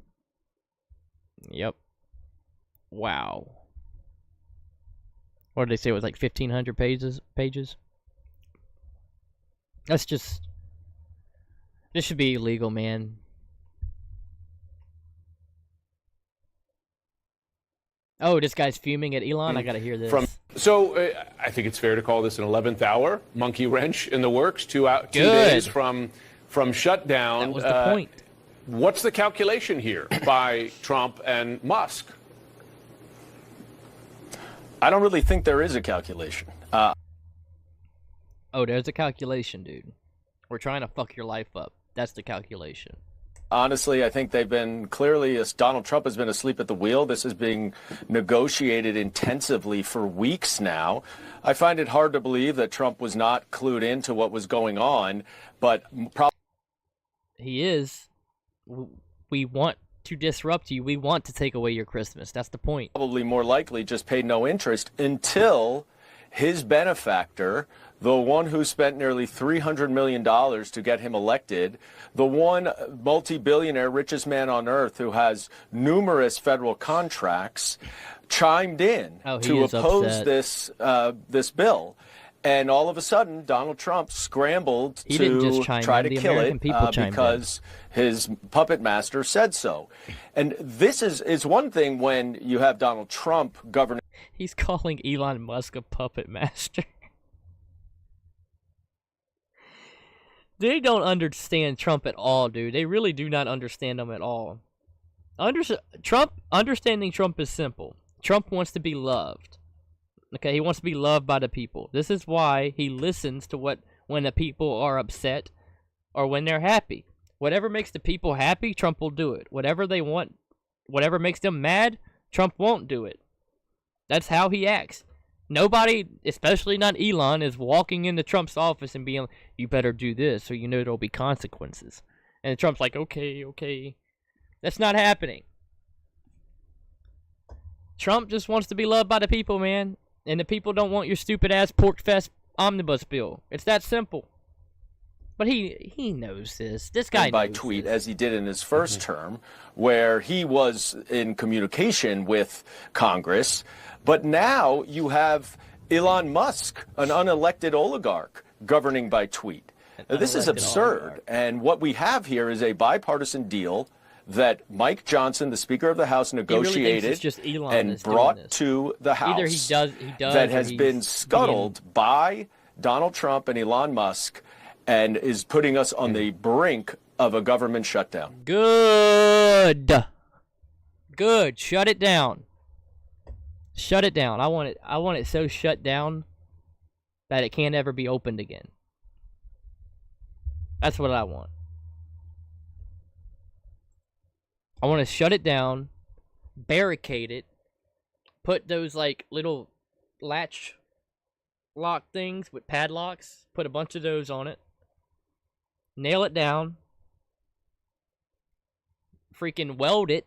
Yep. Wow. What did they say? It was like 1,500 pages. That's just... This should be illegal, man. Oh, this guy's fuming at Elon? I gotta hear this. I think it's fair to call this an 11th hour monkey wrench in the works. 2 days from shutdown. That was the point. What's the calculation here by Trump and Musk? I don't really think there is a calculation. Oh, there's a calculation, dude. We're trying to fuck your life up. That's the calculation. Honestly, I think they've been clearly, as Donald Trump has been asleep at the wheel. This is being negotiated intensively for weeks now. I find it hard to believe that Trump was not clued into what was going on, but probably he is. We want to disrupt you. We want to take away your Christmas. That's the point. Probably more likely just paid no interest until his benefactor, the one who spent nearly $300 million to get him elected, the one multi-billionaire, richest man on earth who has numerous federal contracts, chimed in to oppose this bill. And all of a sudden, Donald Trump scrambled to try to kill it because his puppet master said so. And this is one thing when you have Donald Trump governing. He's calling Elon Musk a puppet master. They don't understand Trump at all, dude. They really do not understand him at all. Understanding Trump is simple. Trump wants to be loved. Okay, he wants to be loved by the people. This is why he listens to when the people are upset or when they're happy. Whatever makes the people happy, Trump will do it. Whatever they want, whatever makes them mad, Trump won't do it. That's how he acts. Nobody, especially not Elon, is walking into Trump's office and being like, you better do this so you know there'll be consequences. And Trump's like, okay. That's not happening. Trump just wants to be loved by the people, man. And the people don't want your stupid-ass pork-fest omnibus bill. It's that simple. But he knows this. This guy knows by tweet, as he did in his first term, where he was in communication with Congress. But now you have Elon Musk, an unelected oligarch, governing by tweet. Now, this is absurd. And what we have here is a bipartisan deal that Mike Johnson, the Speaker of the House, negotiated and brought to the House. Either he does, that has been scuttled by Donald Trump and Elon Musk and is putting us on the brink of a government shutdown. Good. Shut it down. Shut it down. I want it so shut down that it can't ever be opened again. That's what I want. I want to shut it down, barricade it, put those like little latch lock things with padlocks, put a bunch of those on it, nail it down, freaking weld it.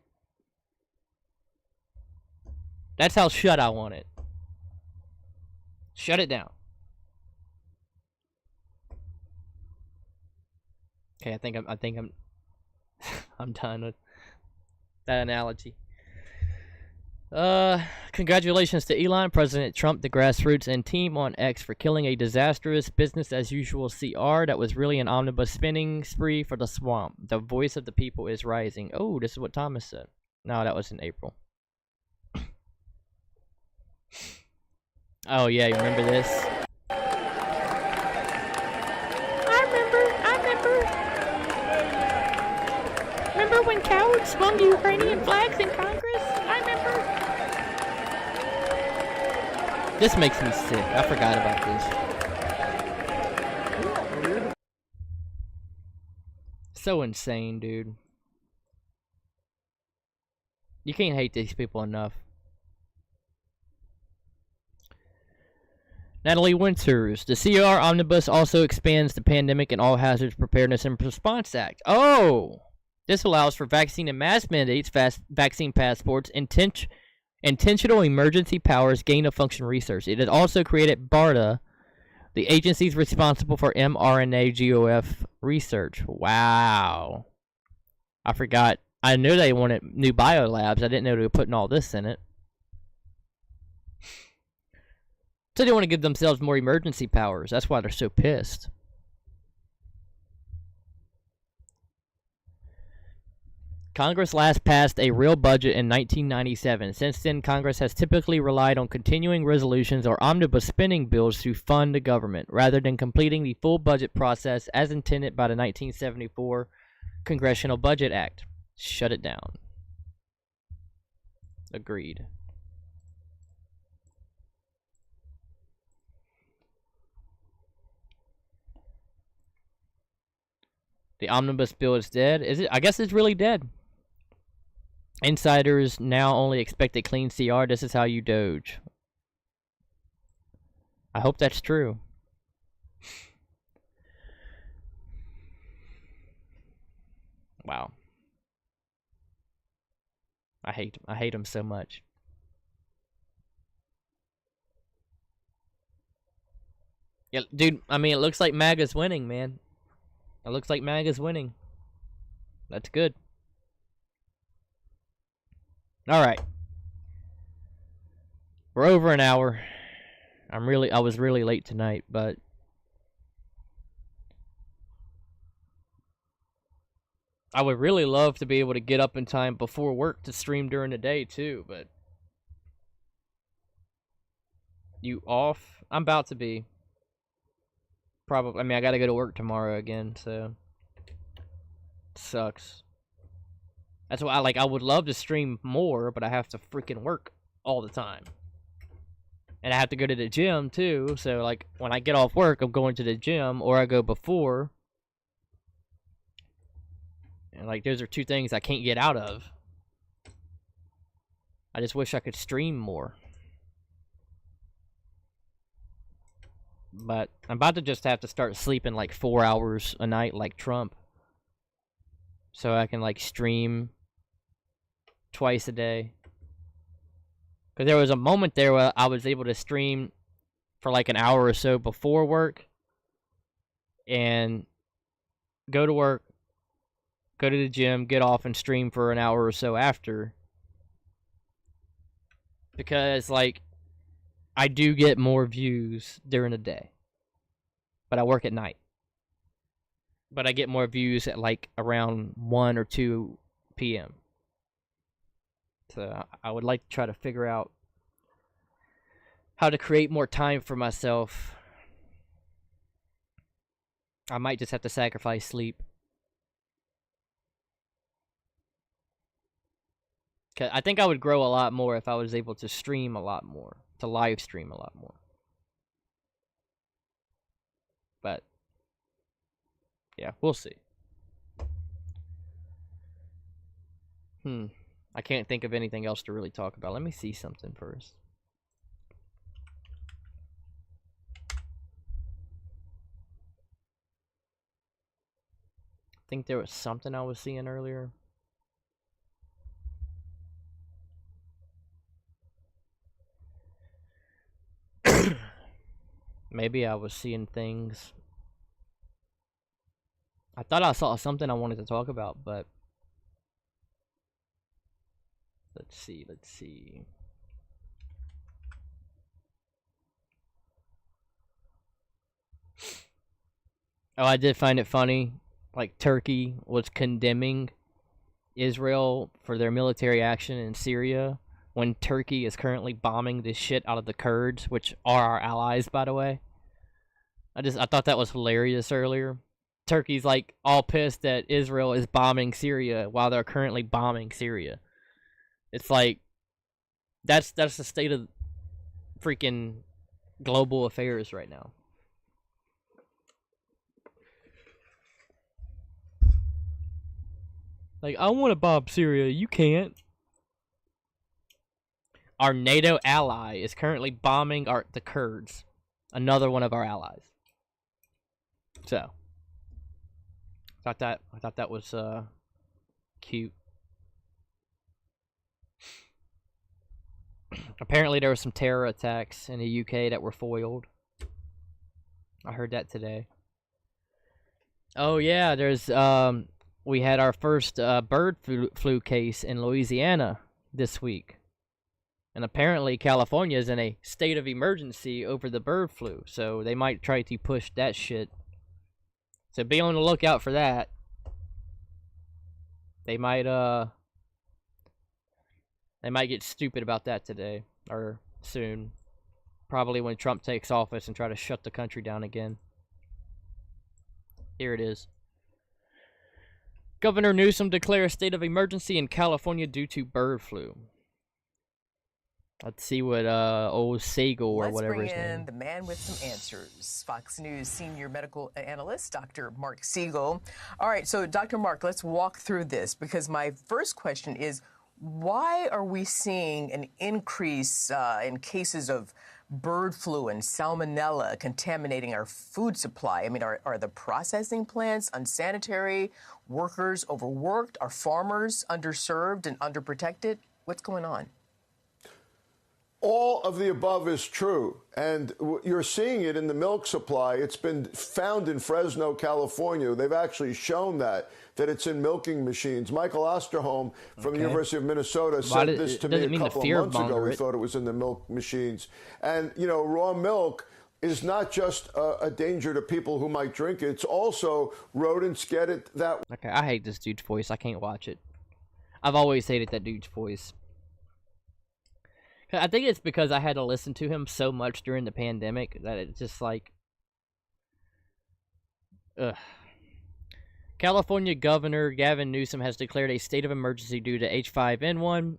That's how shut I want it. Shut it down. Okay, I think I'm I'm done with that analogy. Congratulations to Elon, President Trump, the grassroots, and team on X for killing a disastrous business-as-usual CR that was really an omnibus spending spree for the swamp. The voice of the people is rising. Oh, this is what Thomas said. No, that was in April. Oh, yeah, you remember this? Remember when cowards swung Ukrainian flags in Congress? I remember. This makes me sick. I forgot about this. So insane, dude. You can't hate these people enough. Natalie Winters. The CR Omnibus also expands the Pandemic and All Hazards Preparedness and Response Act. Oh! This allows for vaccine and mask mandates, vaccine passports, intentional emergency powers, gain-of-function research. It has also created BARDA, the agencies responsible for mRNA GOF research. Wow. I forgot. I knew they wanted new biolabs. I didn't know they were putting all this in it. So they want to give themselves more emergency powers. That's why they're so pissed. Congress last passed a real budget in 1997. Since then, Congress has typically relied on continuing resolutions or omnibus spending bills to fund the government, rather than completing the full budget process as intended by the 1974 Congressional Budget Act. Shut it down. Agreed. The omnibus bill is dead. Is it? I guess it's really dead. Insiders now only expect a clean CR. This is how you Doge. I hope that's true. Wow. I hate him so much. Yeah, dude, I mean, it looks like MAGA's winning, man. It looks like MAGA's winning. That's good. All right. We're over an hour. I was really late tonight, but I would really love to be able to get up in time before work to stream during the day too, but you off? I'm about to be. Probably. I mean, I got to go to work tomorrow again, so sucks. That's why I would love to stream more, but I have to freaking work all the time. And I have to go to the gym too, so like when I get off work, I'm going to the gym or I go before. And like those are two things I can't get out of. I just wish I could stream more. But I'm about to just have to start sleeping like 4 hours a night like Trump. So I can like stream twice a day. Because there was a moment there where I was able to stream for like an hour or so before work. And go to work, go to the gym, get off and stream for an hour or so after. Because like, I do get more views during the day. But I work at night. But I get more views at like around 1 or 2 p.m. So I would like to try to figure out how to create more time for myself. I might just have to sacrifice sleep. 'Cause I think I would grow a lot more if I was able to stream a lot more. To live stream a lot more. But yeah, we'll see. I can't think of anything else to really talk about. Let me see something first. I think there was something I was seeing earlier. Maybe I was seeing things. I thought I saw something I wanted to talk about, but let's see. Oh, I did find it funny. Like, Turkey was condemning Israel for their military action in Syria when Turkey is currently bombing the shit out of the Kurds, which are our allies, by the way. I thought that was hilarious earlier. Turkey's like all pissed that Israel is bombing Syria while they're currently bombing Syria. It's like that's the state of freaking global affairs right now. Like, I want to bomb Syria, you can't. Our NATO ally is currently bombing the Kurds, another one of our allies. So, I thought that was cute. Apparently there were some terror attacks in the UK that were foiled. I heard that today. Oh yeah, there's we had our first bird flu case in Louisiana this week. And apparently California is in a state of emergency over the bird flu, so they might try to push that shit. So be on the lookout for that. They might get stupid about that today or soon. Probably when Trump takes office and try to shut the country down again. Here it is. Governor Newsom declares state of emergency in California due to bird flu. Let's see what old Siegel or whatever his name. Let's bring in the man with some answers. Fox News senior medical analyst, Dr. Mark Siegel. All right, so Dr. Mark, let's walk through this because my first question is, why are we seeing an increase in cases of bird flu and salmonella contaminating our food supply? I mean, are the processing plants unsanitary, workers overworked, are farmers underserved and underprotected? What's going on? all of the above is true, and you're seeing it in the milk supply. It's been found in Fresno, California. They've actually shown that it's in milking machines. Michael Osterholm from the University of Minnesota said this to me a couple of months ago. He thought it was in the milk machines. And, you know, raw milk is not just a danger to people who might drink it. It's also rodents get it that way. Okay, I hate this dude's voice. I can't watch it. I've always hated that dude's voice. I think it's because I had to listen to him so much during the pandemic that it's just like... Ugh. California Governor Gavin Newsom has declared a state of emergency due to H5N1,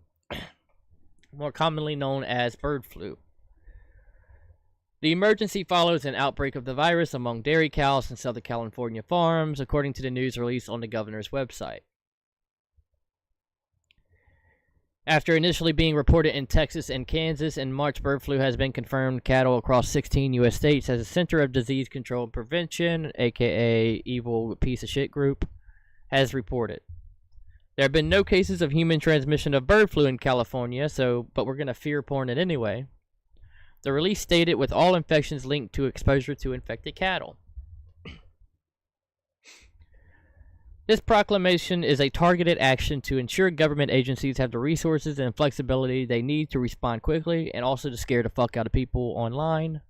more commonly known as bird flu. The emergency follows an outbreak of the virus among dairy cows in Southern California farms, according to the news released on the governor's website. After initially being reported in Texas and Kansas in March, bird flu has been confirmed cattle across 16 U.S. states as a Center of Disease Control and Prevention, aka Evil Piece of Shit Group, has reported. There have been no cases of human transmission of bird flu in California, but we're going to fear porn it anyway. The release stated with all infections linked to exposure to infected cattle. This proclamation is a targeted action to ensure government agencies have the resources and flexibility they need to respond quickly and also to scare the fuck out of people online.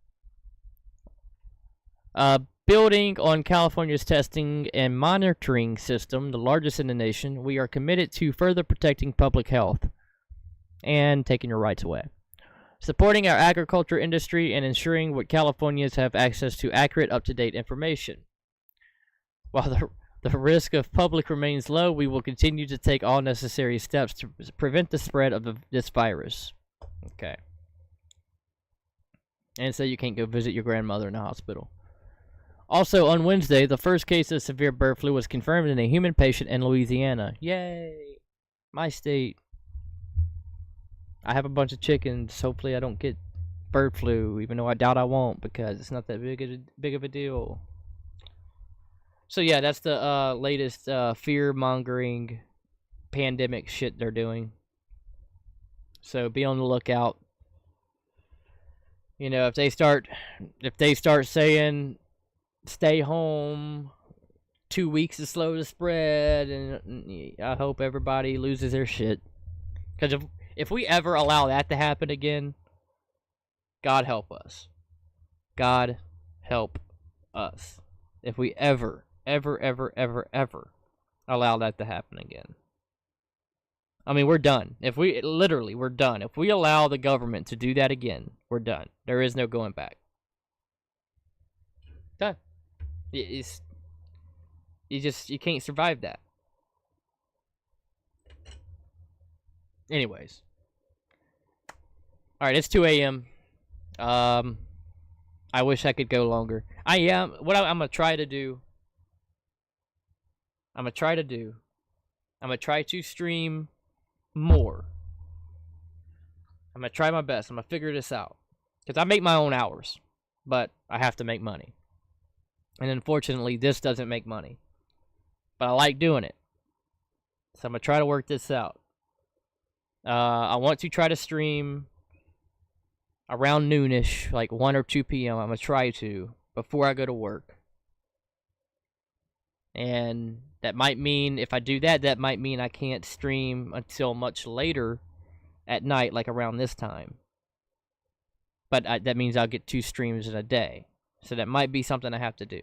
Building on California's testing and monitoring system, the largest in the nation, we are committed to further protecting public health and taking your rights away. Supporting our agriculture industry and ensuring that Californians have access to accurate, up-to-date information. While the risk of public remains low, we will continue to take all necessary steps to prevent the spread of this virus. Okay. And so you can't go visit your grandmother in the hospital. Also, on Wednesday, the first case of severe bird flu was confirmed in a human patient in Louisiana. Yay! My state. I have a bunch of chickens. Hopefully I don't get bird flu, even though I doubt I won't, because it's not that big of a deal. So yeah, that's the latest fear-mongering pandemic shit they're doing. So be on the lookout. You know, if they start saying stay home, 2 weeks is slow to spread, and I hope everybody loses their shit. Because if we ever allow that to happen again, God help us. God help us. If we ever allow that to happen again. I mean, we're done. We're done. If we allow the government to do that again, we're done. There is no going back. Done. You can't survive that. Anyways. Alright, it's 2 a.m. I wish I could go longer. I'm gonna try to stream more. I'm gonna try my best. I'm gonna figure this out. Because I make my own hours. But I have to make money. And unfortunately, this doesn't make money. But I like doing it. So I'm gonna try to work this out. I want to try to stream around noonish, like 1 or 2 p.m. I'm gonna try to, before I go to work. And that might mean, if I do that, that might mean I can't stream until much later at night, like around this time. But that means I'll get 2 streams in a day. So that might be something I have to do.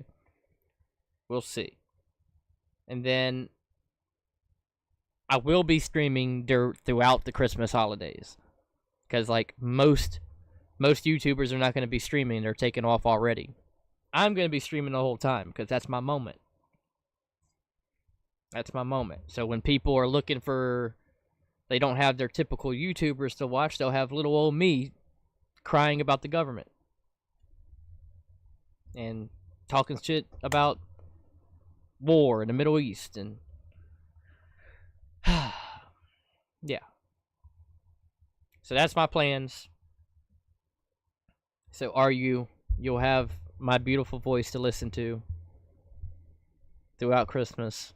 We'll see. And then I will be streaming throughout the Christmas holidays. Because, like, most YouTubers are not going to be streaming. They're taking off already. I'm going to be streaming the whole time, because that's my moment. That's my moment. So when people are looking for... They don't have their typical YouTubers to watch. They'll have little old me crying about the government. And talking shit about war in the Middle East. And... yeah. So that's my plans. So you'll have my beautiful voice to listen to throughout Christmas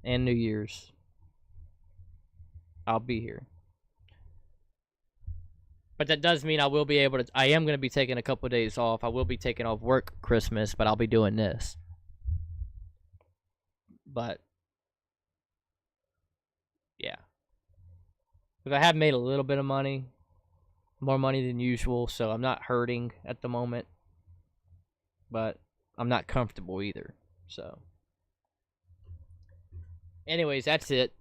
and New Year's. I'll be here. But that does mean I will be able to. I am going to be taking a couple of days off. I will be taking off work Christmas, but I'll be doing this. But yeah, because I have made a little bit of money, more money than usual, so I'm not hurting at the moment. But I'm not comfortable either. So, anyways, that's it.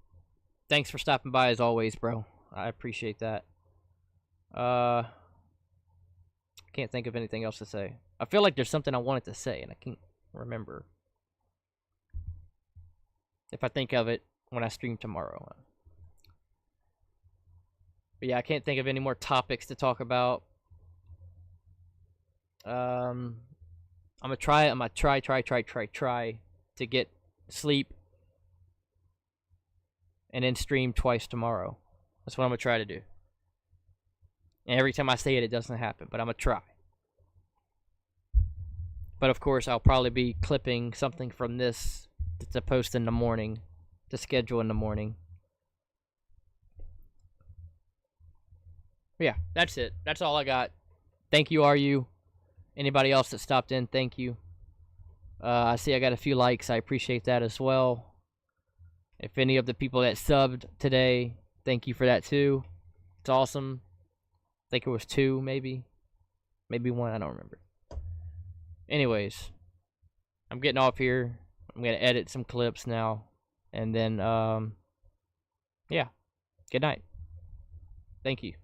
Thanks for stopping by as always, bro. I appreciate that. Can't think of anything else to say. I feel like there's something I wanted to say and I can't remember. If I think of it when I stream tomorrow. But yeah, I can't think of any more topics to talk about. I'm gonna try to get sleep and then stream twice tomorrow. That's what I'm gonna try to do. And every time I say it, it doesn't happen, but I'm gonna try. But of course, I'll probably be clipping something from this to post in the morning, to schedule in the morning. But yeah, that's it. That's all I got. Thank you, RU. Anybody else that stopped in, thank you. I see I got a few likes. I appreciate that as well. If any of the people that subbed today, thank you for that too. It's awesome. I think it was 2, maybe 1, I don't remember. Anyways, I'm getting off here. I'm gonna edit some clips now, and then yeah, good night. Thank you.